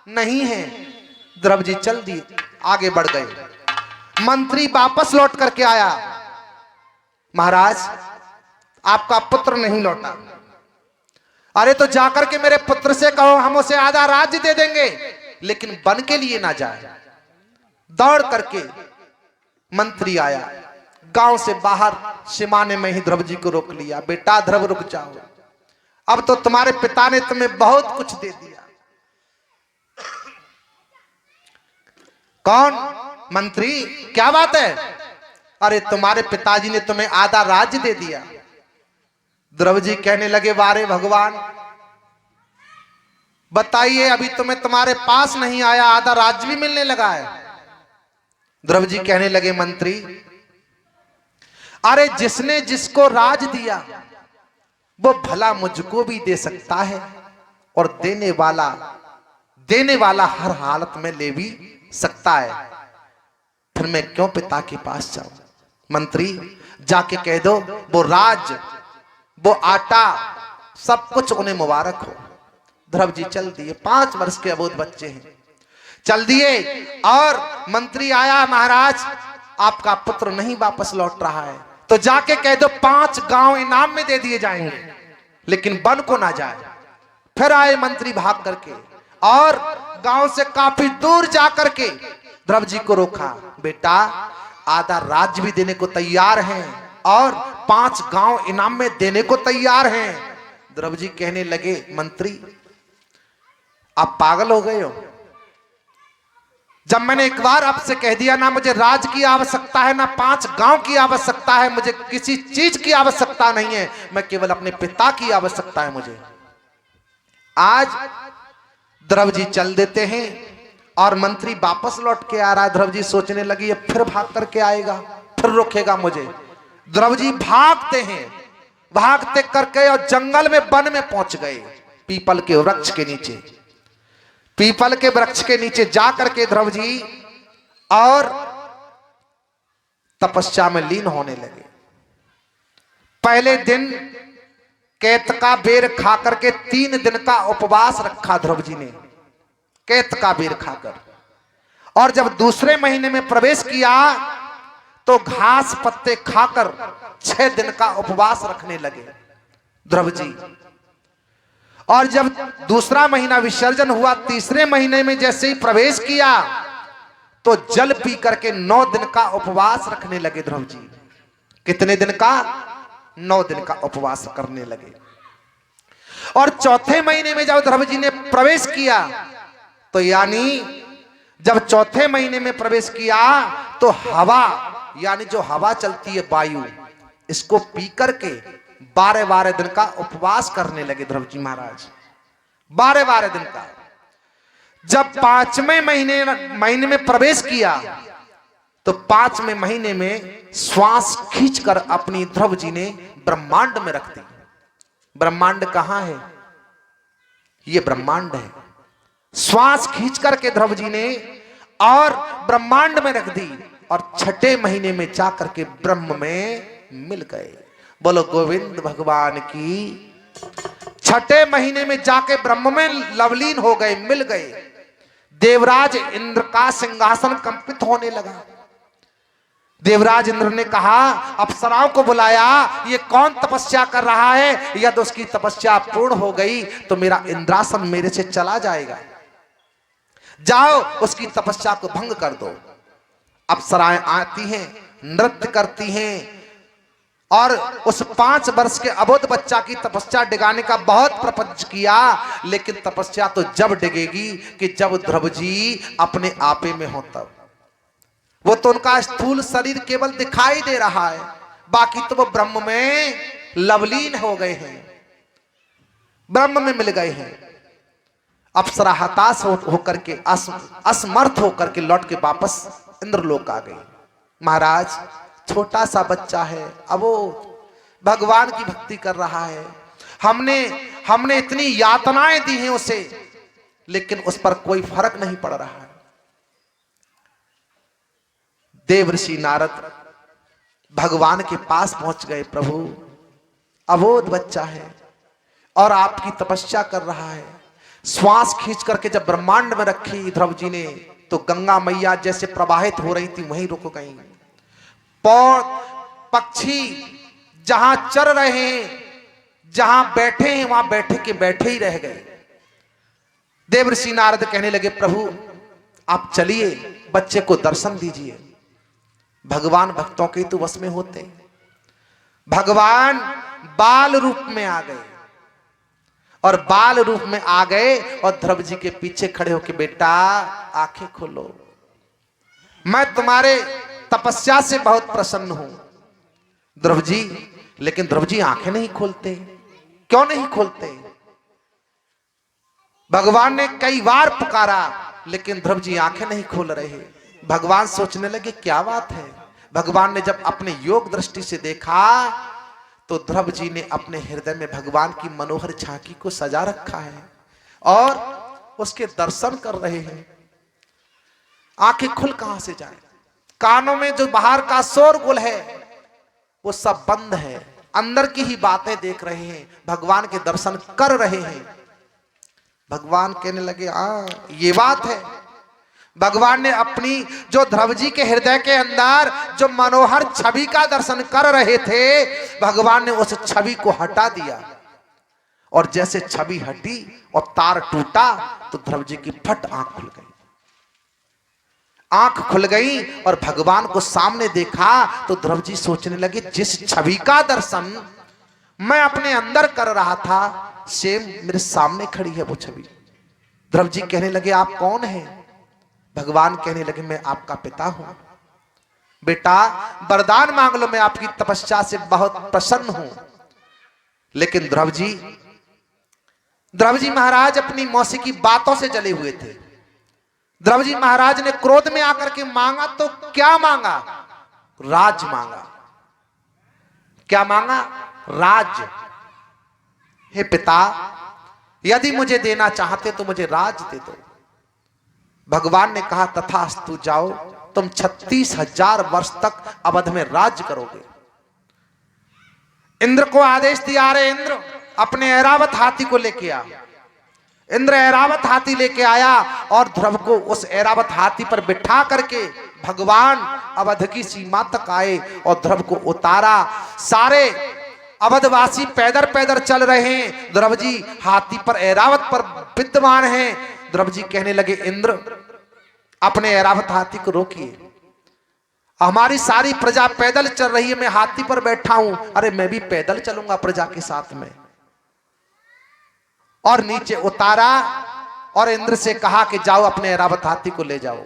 नहीं है। ध्रुव जी चल दिए, आगे बढ़ गए। मंत्री वापस लौट करके आया, महाराज आपका पुत्र नहीं लौटा। अरे तो जाकर के मेरे पुत्र से कहो हम उसे आधा राज्य दे देंगे, लेकिन वन के लिए ना जाए। दौड़ करके मंत्री आया, गांव से बाहर सिमाने में ही ध्रुव जी को रोक लिया। बेटा ध्रुव रुक जाओ, अब तो तुम्हारे पिता ने तुम्हें बहुत कुछ दे दिया। कौन? मंत्री, क्या बात है? अरे तुम्हारे पिताजी ने तुम्हें आधा राज्य दे दिया। ध्रुव जी कहने लगे, वारे भगवान, बताइए अभी तुम्हें तुम्हारे पास नहीं आया, आधा राज्य भी मिलने लगा है। ध्रुव जी कहने लगे, मंत्री, अरे जिसने जिसको राज दिया वो भला मुझको भी दे सकता है, और देने वाला हर हालत में ले भी सकता है, फिर मैं क्यों पिता के पास जाऊं? मंत्री जाके कह दो वो राज, वो आटा, सब कुछ उन्हें मुबारक हो। ध्रुव जी चल दिए, 5 वर्ष के अबोध बच्चे हैं, चल दिए। और मंत्री आया, महाराज आपका पुत्र नहीं वापस लौट रहा है, तो जाके कह दो 5 गांव इनाम में दे दिए जाएंगे, लेकिन वन को ना जाए। फिर आए मंत्री भाग करके और गांव से काफी दूर जाकर के ध्रुव जी को रोका। बेटा आधा राज्य भी देने को तैयार हैं और 5 गांव इनाम में देने को तैयार हैं। ध्रुव जी कहने लगे, मंत्री आप पागल हो गए हो? जब मैंने एक बार आपसे कह दिया ना मुझे राज की आवश्यकता है, ना 5 गांव की आवश्यकता है, मुझे किसी चीज की आवश्यकता नहीं है, मैं केवल अपने पिता की आवश्यकता है मुझे। आज ध्रुव जी चल देते हैं और मंत्री वापस लौट के आ रहा है। ध्रुव जी सोचने लगी, ये फिर भाग करके आएगा, फिर रोकेगा मुझे। ध्रुव जी भागते हैं, भागते करके और जंगल में, वन में पहुंच गए। पीपल के वृक्ष के नीचे, पीपल के वृक्ष के नीचे जा करके ध्रुव जी और तपस्या में लीन होने लगे। पहले दिन कैत का बेर खा करके 3 दिन का उपवास रखा ध्रुव जी ने, कैत का बेर खाकर। और जब दूसरे महीने में प्रवेश किया तो घास पत्ते खाकर 6 दिन का उपवास रखने लगे ध्रुव जी। और जब दूसरा महीना विसर्जन हुआ, तीसरे महीने में जैसे ही प्रवेश किया तो जल पी करके 9 दिन का उपवास रखने लगे ध्रुव जी। कितने दिन का? 9 दिन का उपवास करने लगे। और चौथे महीने में जब ध्रुव जी ने प्रवेश किया तो यानी जब चौथे महीने में प्रवेश किया तो हवा, यानी जो हवा चलती है वायु, इसको पी करके 12 दिन का उपवास करने लगे ध्रुव जी महाराज। 12 दिन का। जब 5वें महीने में प्रवेश किया तो 5वें महीने में श्वास खींचकर अपनी ध्रुव जी ने ब्रह्मांड में रख दी। ब्रह्मांड कहां है? ये ब्रह्मांड है। श्वास खींच करके ध्रुव जी ने और ब्रह्मांड में रख दी और 6ठे महीने में जाकर के ब्रह्म में मिल गए। बोलो गोविंद भगवान की। 6ठे महीने में जाके ब्रह्म में लवलीन हो गए, मिल गए। देवराज इंद्र का सिंहासन कंपित होने लगा। देवराज इंद्र ने कहा, अप्सराओं को बुलाया, ये कौन तपस्या कर रहा है? यदि उसकी तपस्या पूर्ण हो गई तो मेरा इंद्रासन मेरे से चला जाएगा। जाओ उसकी तपस्या को भंग कर दो। अप्सराएं आती हैं, नृत्य करती हैं और उस 5 वर्ष के अबोध बच्चा की तपस्या डिगाने का बहुत प्रपंच किया, लेकिन तपस्या तो जब डिगेगी कि जब ध्रुव जी अपने आपे में हो तब। वो तो उनका स्थूल शरीर केवल दिखाई दे रहा है, बाकी तो वो ब्रह्म में लवलीन हो गए हैं, ब्रह्म में मिल गए हैं। अप्सरा हताश होकर के असमर्थ होकर के लौट के वापस इंद्रलोक आ गई। महाराज छोटा सा बच्चा है, अब वो भगवान की भक्ति कर रहा है, हमने इतनी यातनाएं दी हैं उसे, लेकिन उस पर कोई फर्क नहीं पड़ रहा है। देवर्षि नारद भगवान के पास पहुंच गए। प्रभु अबोध बच्चा है और आपकी तपस्या कर रहा है। श्वास खींच करके जब ब्रह्मांड में रखी ध्रुव जी ने, तो गंगा मैया जैसे प्रवाहित हो रही थी वहीं रुक गई। पक्षी जहां चर रहे हैं, जहां बैठे हैं, वहां बैठे के बैठे ही रह गए। देवर्षि नारद कहने लगे, प्रभु आप चलिए, बच्चे को दर्शन दीजिए। भगवान भक्तों के तो वश में होते हैं। भगवान बाल रूप में आ गए, और बाल रूप में आ गए और ध्रुव जी के पीछे खड़े होकर, बेटा आंखें खोलो, मैं तुम्हारे तपस्या से बहुत प्रसन्न हूं। ध्रुव जी, लेकिन ध्रुव जी आंखें नहीं खोलते। क्यों नहीं खोलते? भगवान ने कई बार पुकारा, लेकिन ध्रुव जी आंखें नहीं खोल रहे। भगवान सोचने लगे क्या बात है। भगवान ने जब अपने योग दृष्टि से देखा, तो ध्रुव जी ने अपने हृदय में भगवान की मनोहर झांकी को सजा रखा है और उसके दर्शन कर रहे हैं। आंखें खुल कहां से जाए? कानों में जो बाहर का शोरगुल है वो सब बंद है, अंदर की ही बातें देख रहे हैं, भगवान के दर्शन कर रहे हैं। भगवान कहने लगे, ये बात है। भगवान ने अपनी जो ध्रुव जी के हृदय के अंदर जो मनोहर छवि का दर्शन कर रहे थे, भगवान ने उस छवि को हटा दिया, और जैसे छवि हटी और तार टूटा, तो ध्रुव जी की फट आंख खुल गई। आंख खुल गई और भगवान को सामने देखा, तो ध्रुव जी सोचने लगे, जिस छवि का दर्शन मैं अपने अंदर कर रहा था, सेम मेरे सामने खड़ी है वो छवि। ध्रुव जी कहने लगे, आप कौन हैं? भगवान कहने लगे, मैं आपका पिता हूं। बेटा वरदान मांग लो, मैं आपकी तपस्या से बहुत प्रसन्न हूं। लेकिन ध्रुव जी महाराज अपनी मौसी की बातों से जले हुए थे। ध्रुव जी महाराज ने क्रोध में आकर के मांगा, तो क्या मांगा? राज मांगा। क्या मांगा? राज। हे पिता, यदि मुझे देना चाहते तो मुझे राज दे दो। भगवान ने कहा, तथास्तु, जाओ, तुम 36,000 वर्ष तक अवध में राज्य करोगे। इंद्र को आदेश दिया, अरे इंद्र अपने ऐरावत हाथी को लेके आ। इंद्र ऐरावत हाथी लेके आया और ध्रुव को उस ऐरावत हाथी पर बिठा करके भगवान अवध की सीमा तक आए और ध्रुव को उतारा। सारे अवधवासी पैदल पैदल चल रहे हैं, ध्रुव जी हाथी पर ऐरावत पर विद्यमान हैं। ध्रुव जी कहने लगे, इंद्र अपने ऐरावत हाथी को रोकिए, हमारी सारी प्रजा पैदल चल रही है, मैं हाथी पर बैठा हूं, अरे मैं भी पैदल चलूंगा प्रजा के साथ में। और नीचे उतारा और इंद्र से कहा कि जाओ अपने ऐरावत हाथी को ले जाओ।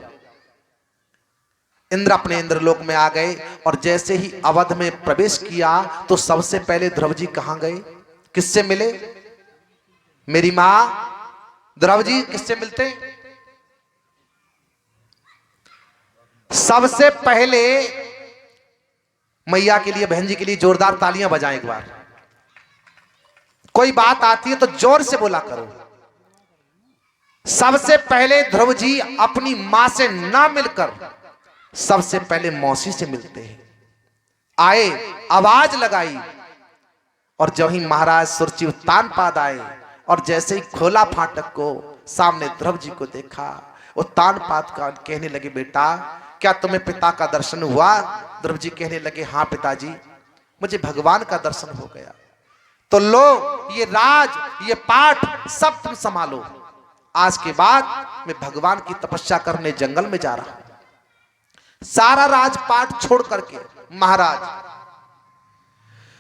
इंद्र अपने इंद्रलोक में आ गए और जैसे ही अवध में प्रवेश किया, तो सबसे पहले ध्रुव जी कहां गए? किससे मिले? मेरी मां। ध्रुव जी किससे मिलते? सबसे पहले मैया के लिए, बहन जी के लिए जोरदार तालियां बजाएं एक बार। कोई बात आती है तो जोर से बोला करो। सबसे पहले ध्रुव जी अपनी मां से ना मिलकर सबसे पहले मौसी से मिलते हैं। आए, आवाज लगाई, और जब ही महाराज सुरचिव तानपाद आए और जैसे ही खोला फाटक को, सामने ध्रुव जी को देखा, वो तानपाद का कहने लगे, बेटा क्या तुम्हें पिता का दर्शन हुआ? ध्रुव जी कहने लगे, हाँ पिताजी, मुझे भगवान का दर्शन हो गया। तो लो ये राज, ये पाठ सब तुम संभालो। आज के बाद मैं भगवान की तपस्या करने जंगल में जा रहा हूं। सारा राजपाट छोड़ करके महाराज,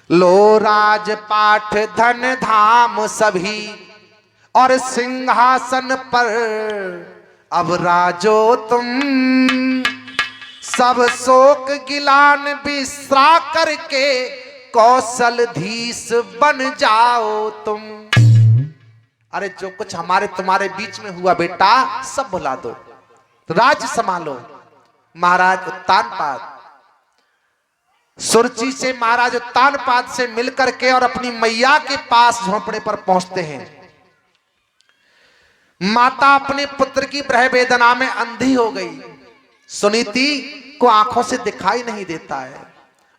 लो राजपाट धन धाम सभी और सिंहासन पर अब राजो तुम, सब शोक गिलान बिसरा करके कौशलधीश बन जाओ तुम। अरे जो कुछ हमारे तुम्हारे बीच में हुआ बेटा सब भुला दो, राज्य संभालो। महाराज उत्तानपाद सुरची से महाराज उत्तानपाद से मिलकर के और अपनी मैया के पास झोंपड़े पर पहुंचते हैं। माता अपने पुत्र की ग्रह वेदना में अंधी हो गई। सुनीति को आंखों से दिखाई नहीं देता है।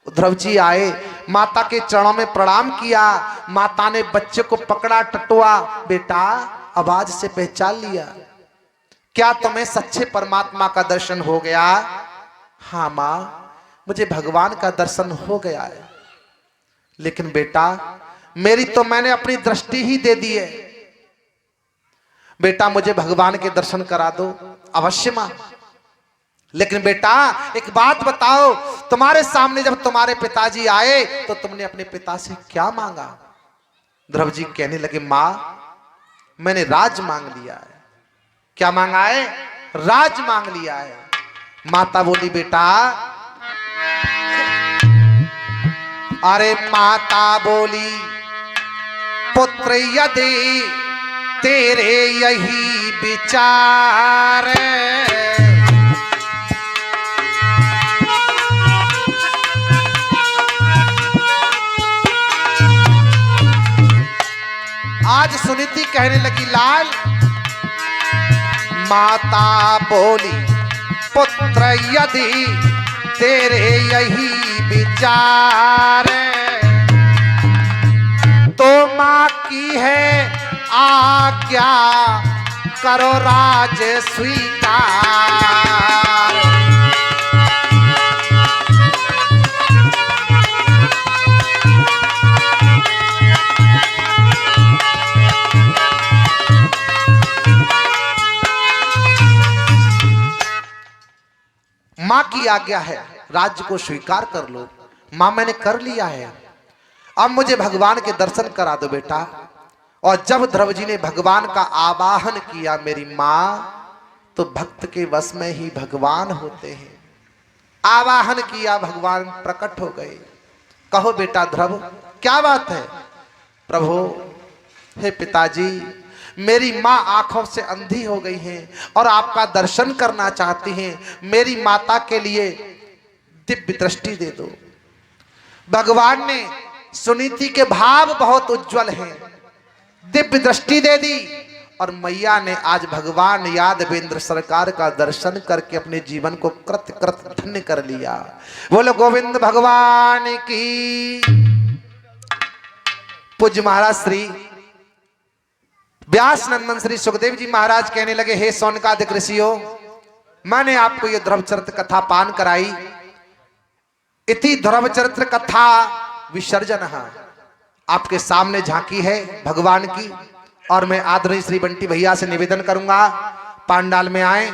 उद्धव जी आए, माता के चरणों में प्रणाम किया। माता ने बच्चे को पकड़ा, टटुआ, बेटा आवाज से पहचान लिया, क्या तुम्हें सच्चे परमात्मा का दर्शन हो गया? हाँ मां, मुझे भगवान का दर्शन हो गया है, लेकिन बेटा मेरी तो मैंने अपनी दृष्टि ही दे दी है। बेटा मुझे भगवान के दर्शन करा दो। अवश्य मां, लेकिन बेटा एक बात बताओ, तुम्हारे सामने जब तुम्हारे पिताजी आए तो तुमने अपने पिता से क्या मांगा? ध्रुव जी कहने लगे, मां मैंने राज मांग लिया है। क्या मांगा है? राज मांग लिया है। माता बोली, बेटा अरे माता बोली, पुत्र यदि तेरे यही विचार, आज सुनीति कहने लगी, लाल माता बोली, पुत्र यदि तेरे यही विचार, तो मां की है आज्ञा, करो राज स्वीकार। मां की आज्ञा है, राज्य को स्वीकार कर लो। मां मैंने कर लिया है, अब मुझे भगवान के दर्शन करा दो बेटा। और जब ध्रुव जी ने भगवान का आवाहन किया मेरी मां, तो भक्त के वश में ही भगवान होते हैं। आवाहन किया, भगवान प्रकट हो गए। कहो बेटा ध्रुव क्या बात है? प्रभु हे पिताजी, मेरी मां आंखों से अंधी हो गई हैं और आपका दर्शन करना चाहती हैं। मेरी माता के लिए दिव्य दृष्टि दे दो। भगवान ने, सुनीति के भाव बहुत उज्जवल हैं, दिव्य दृष्टि दे दी और मैया ने आज भगवान यादवेंद्र सरकार का दर्शन करके अपने जीवन को कृत कृत धन्य कर लिया। बोलो गोविंद भगवान की। पूज्य महाराज श्री व्यास नंदन श्री सुखदेव जी महाराज कहने लगे, हे सौनकादिक ऋषियों, मैंने आपको यह ध्रुव चरित्र कथा पान कराई। इति ध्रुव चरित्र कथा विसर्जन आपके सामने झांकी है भगवान की। और मैं आदरणीय श्री बंटी भैया से निवेदन करूंगा, पांडाल में आए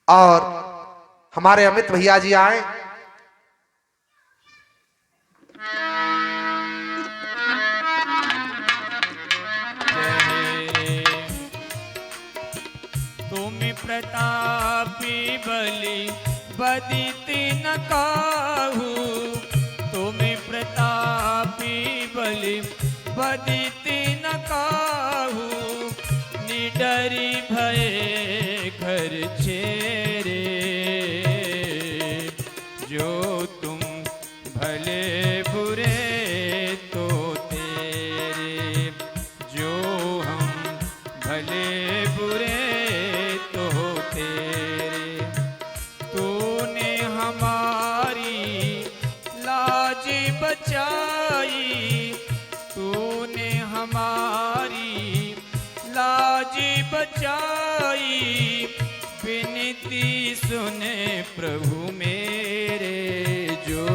और हमारे अमित भैया जी आए। प्रतापी बलि बदिति न काहू, तुम्हें प्रतापी बलि बदिति न काहू, निडरी भये घर चेरे, जो तुम भले बुरे तो तेरे, जो हम भले बुरे तूने हमारी लाज बचाई। विनती सुने प्रभु मेरे, जो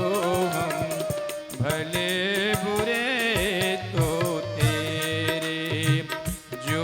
हम भले बुरे तो तेरे, जो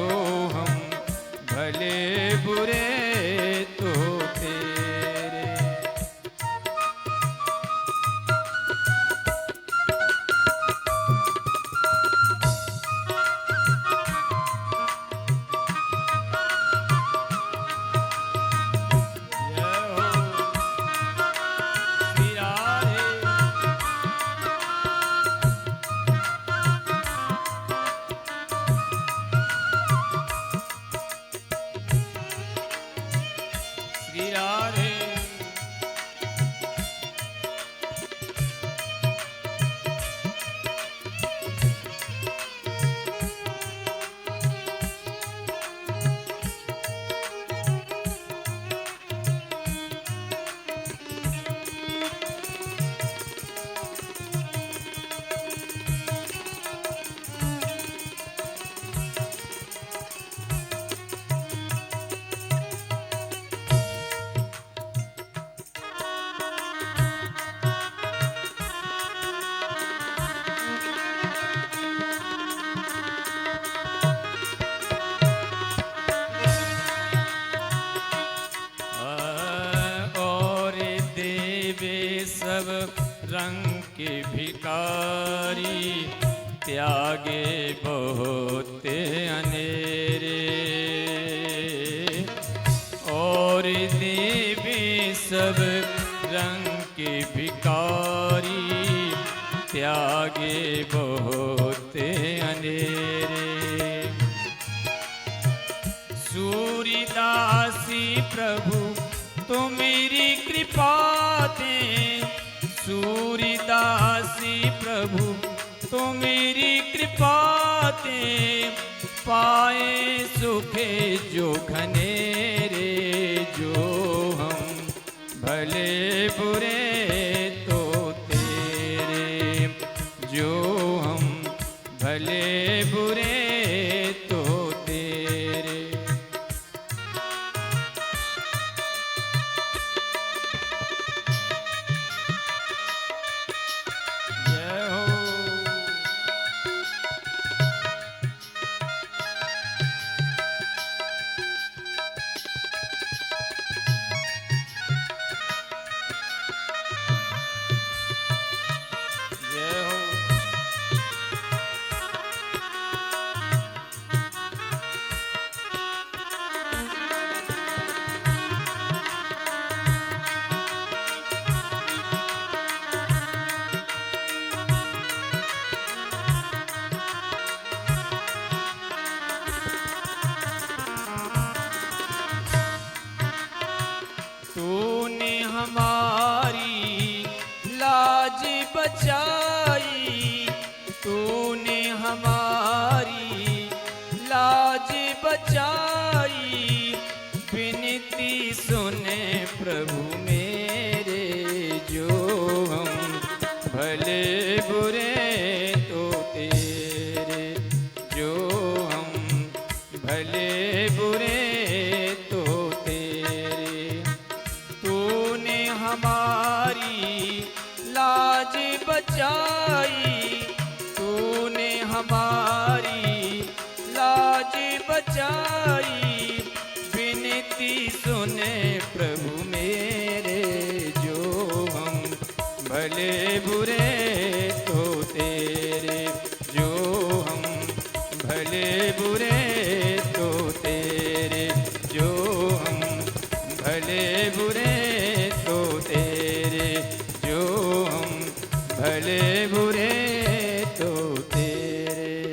के भिकारी त्यागे बहुत अनेरे और देवे सब रंग के भिकारी त्यागे बहुत अनेरे सूर्यदासी प्रभु तो मेरी कृपा दे सूर्यदासी प्रभु तो मेरी कृपा दे पाए सुखे जो घनेरे जो हम भले बुरे तो तेरे जो हम भले बुरे तो तेरे जय हो जय हो तूने हमारी लाज बचाई तूने हमारी लाज बचाई विनती सुने प्रभु मेरे जो हम भले बुरे तो तेरे जो हम भले बुरे तो तेरे तूने हमारी लाज बचाई तूने हमारी लाज बचाई विनती सुने प्रभु मेरे जो हम भले बुरे तो तेरे जो हम भले बुरे तो तेरे जो हम भले बुरे तो तेरे जो हम भले बुरे तो तेरे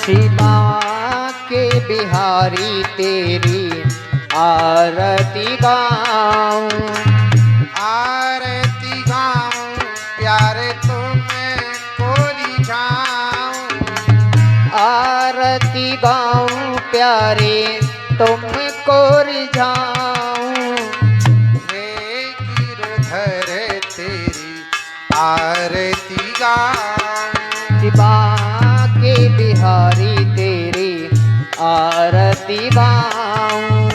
शिवा के बिहारी तेरी आरती गाऊं। आरती गाऊं प्यारे तुम्हें को रिझाऊं। आरती गाऊं प्यारे तुमको रिझाऊं। हे गिरधर तेरी आरती गाऊं। शिवा के बिहारी तेरी आरती गाऊं।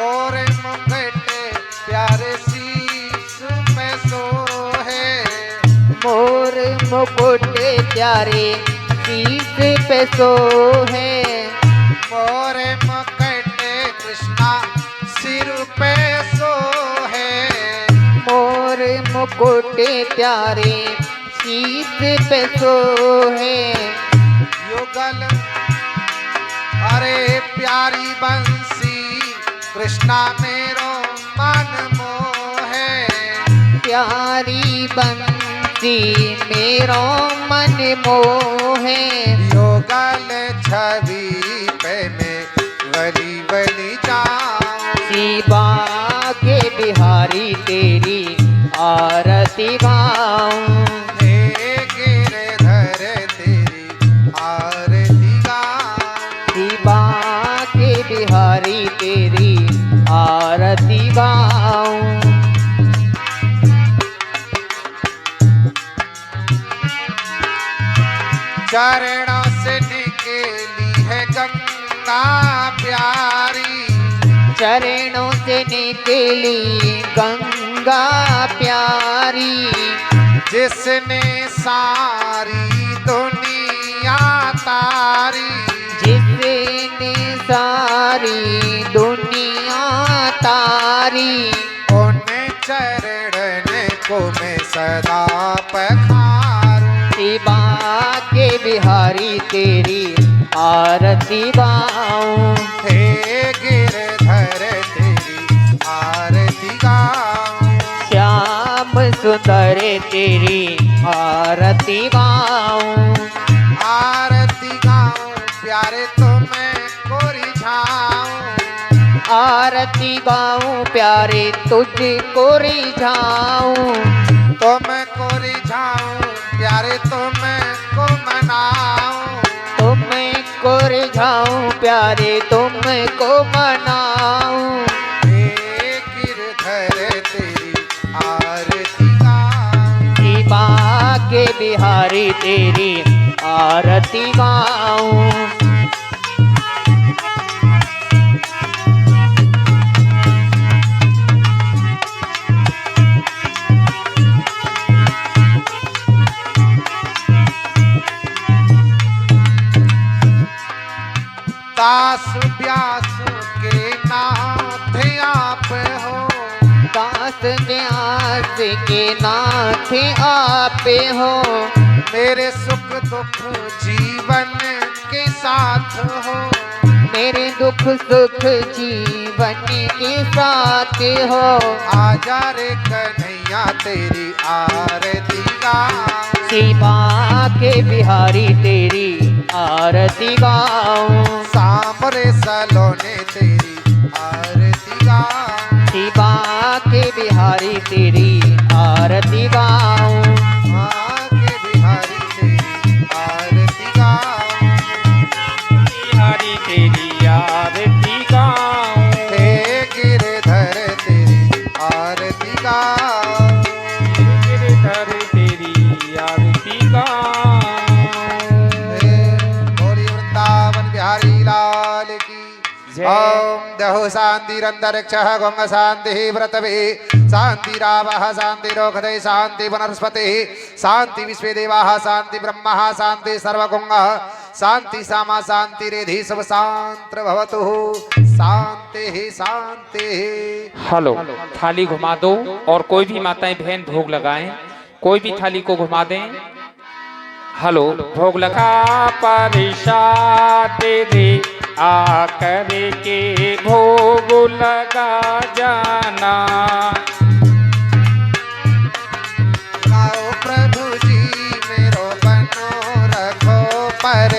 और मुकुट प्यारे शीश पे सोहे। मोर मुकुट प्यारे शीश पे सोहे। मोर मुकुट कृष्णा सिर पे सोहे। मोर मुकुट प्यारे शीश पे सोहे। युगल अरे प्यारी बंसी कृष्णा मेरो मन मोहे। प्यारी बंसी मेरो मन मोहे। युगल छवि पे मैं वली वली जाऊं। शिवा के बिहारी तेरी आरती गाऊं। हे गिरधर तेरी आरती गाऊं। शिवा के बिहारी तेरी आरती गाऊं। चरणों से निकली है गंगा प्यारी। चरणों से निकली गंगा प्यारी। जिसने सारी दुनिया तारी। जिसने सारी दुनिया तारी। उन चरण को मैं सदा पखारूं। शिवा के बिहारी तेरी आरती गाऊं। हे गिरधर तेरी आरती गाऊं। श्याम सुंदर तेरी आरती गाऊं। आरती गाऊं प्यारे तुम्हें को रिझाऊं। आरती गाऊं प्यारे तुझको रिझाऊं। तुमको रिझाऊं प्यारे तुमको मनाऊं। तुमको रिझाऊं प्यारे तुमको मनाऊं। हे गिरधर तेरी आरती गाऊं। शिवा के बिहारी तेरी आरती गाऊं। दास व्यास के नाथ आप हो। दास व्यास के नाथ आप हो। मेरे सुख दुख जीवन के साथ हो। मेरे दुख सुख जीवन के साथ हो। आजा रे कन्हैया तेरी आरती गाऊं। शिवा के बिहारी तेरी आरती गाऊं। सामरे सलोने तेरी आरती गाऊं। शिवा के बिहारी तेरी आरती गाऊं। माँ के बिहारी तेरी आरती गाऊं। बिहारी तेरी आरती गाऊं। हे गिरधर तेरी आरती गाऊं। गिरधर तेरी आरती गाऊं। हे गौरी वृंदावन बिहारी लाल की जय। ओम दहु शांतिरंतरिक्षः गंग शांति व्रतवे शांतिरावः शांतिरोखदे शांति वनस्पति शांति विश्वे देवाः शांति ब्रह्म शांति सर्वगुंगः शांति सामा शांति रेधि सब शांत भवतु शांति शांति। हेलो, थाली घुमा दो और कोई भी माताएं बहन भोग लगाएं। कोई भी थाली को घुमा दें। हेलो, भोग लगा प्रसाद दे दे आकर के भोग लगा जाना। आओ प्रभु जी मेरो बनो रखो पर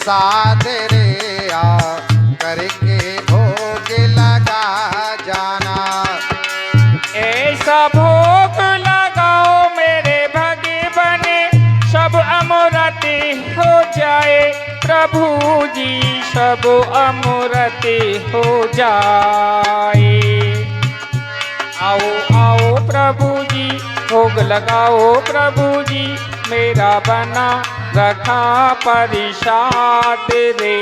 साध रे आ करके भोग लगा जाना। ऐसा भोग लगाओ मेरे भगवान सब अमृत हो जाए प्रभु जी सब अमृत हो जाए। आओ आओ प्रभु जी भोग लगाओ प्रभु जी मेरा बना रखा परिषाद रे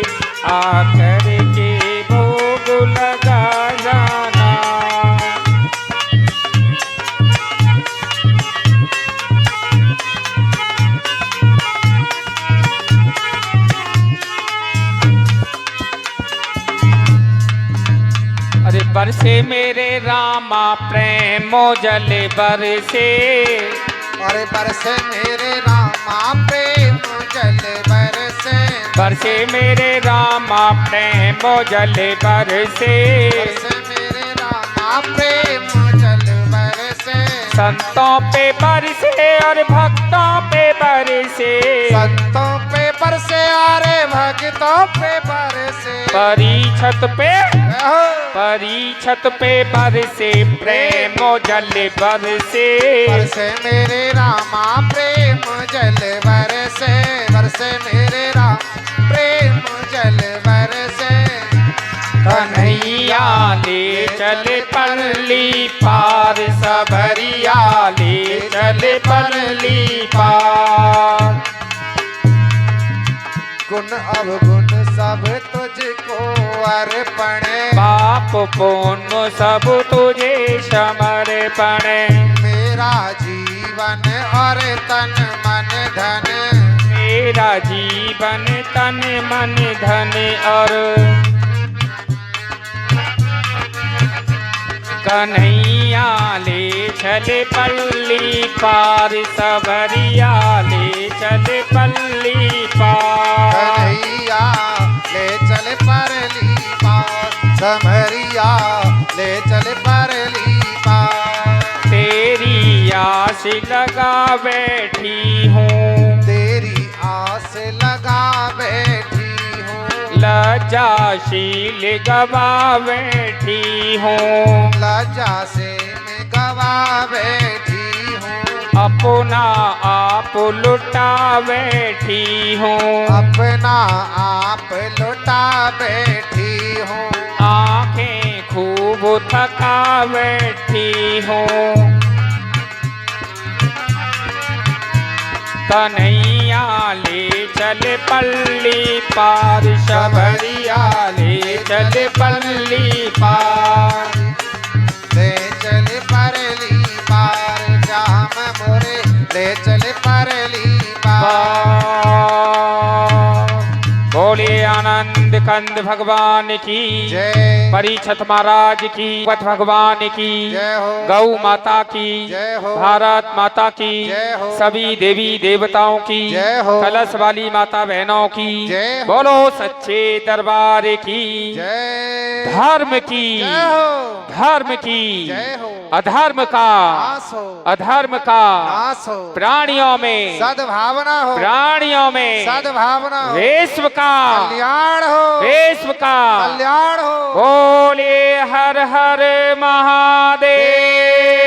आकर के भोग लगा जाना। अरे बरसे मेरे रामा प्रेमो जले बरसे। अरे बरसे मेरे रामा प्रेम जल बरसे। बरसे मेरे रामा प्रेमो जले बरसे। बरसे मेरे रामा प्रेम जल बरसे। संतों पे बरसे और भक्तों पे बरसे। संतों पे बरसे अरे भक्तों पे बरसे। परीक्षत पे हो। परीक्षत पे बरसे प्रेमो जले बरसे। बरसे मेरे रामा प्रेम जल बरसे। बरसे मेरे राम प्रेम जल बरसे। कन्हैया ले चले परली पार सबरिया ले चले परली पार। गुण अवगुण सब तुझको अर्पण। पाप पुण्य सब तुझे समर्पण। मेरा जीवन और तन मन धन। मेरा जीवन तन मन धन और कन्हैया ले चले पल्ली पार सबरिया ले चले पल्ली पार। कन्हैया ले चल परली पार। समरिया ले चल परली पार। तेरी आस लगा बैठी हूँ। तेरी आस लगा बैठी हूँ। लज्जाशील गवा बैठी हूँ। लज्जा से मैं गवा बैठी हूँ। अपना आप लुटा बैठी हूँ। अपना आप लुटा बैठी हूँ। आंखें खूब थका बैठी हूँ। कन्हैया ले चले पल्ली पार सबरिया ले चले पल्ली पार। ले चल परली पार जाम मोरे ले चल परली पार। बोले आनंद कंद भगवान की जय। परीक्षित महाराज की वत भगवान की जय हो। गौ माता की जय हो। भारत माता की जय हो। सभी देवी देवताओं की जय हो। कलश वाली माता बहनों की जय हो। बोलो सच्चे दरबार की जय। धर्म की जय हो। धर्म की जय हो। अधर्म का नाश हो। अधर्म का नाश हो। प्राणियों में सद्भावना हो। प्राणियों में सद्भावना हो। विश्व का कल्याण हो। विश्व का कल्याण हो। बोले हर हर महादेव।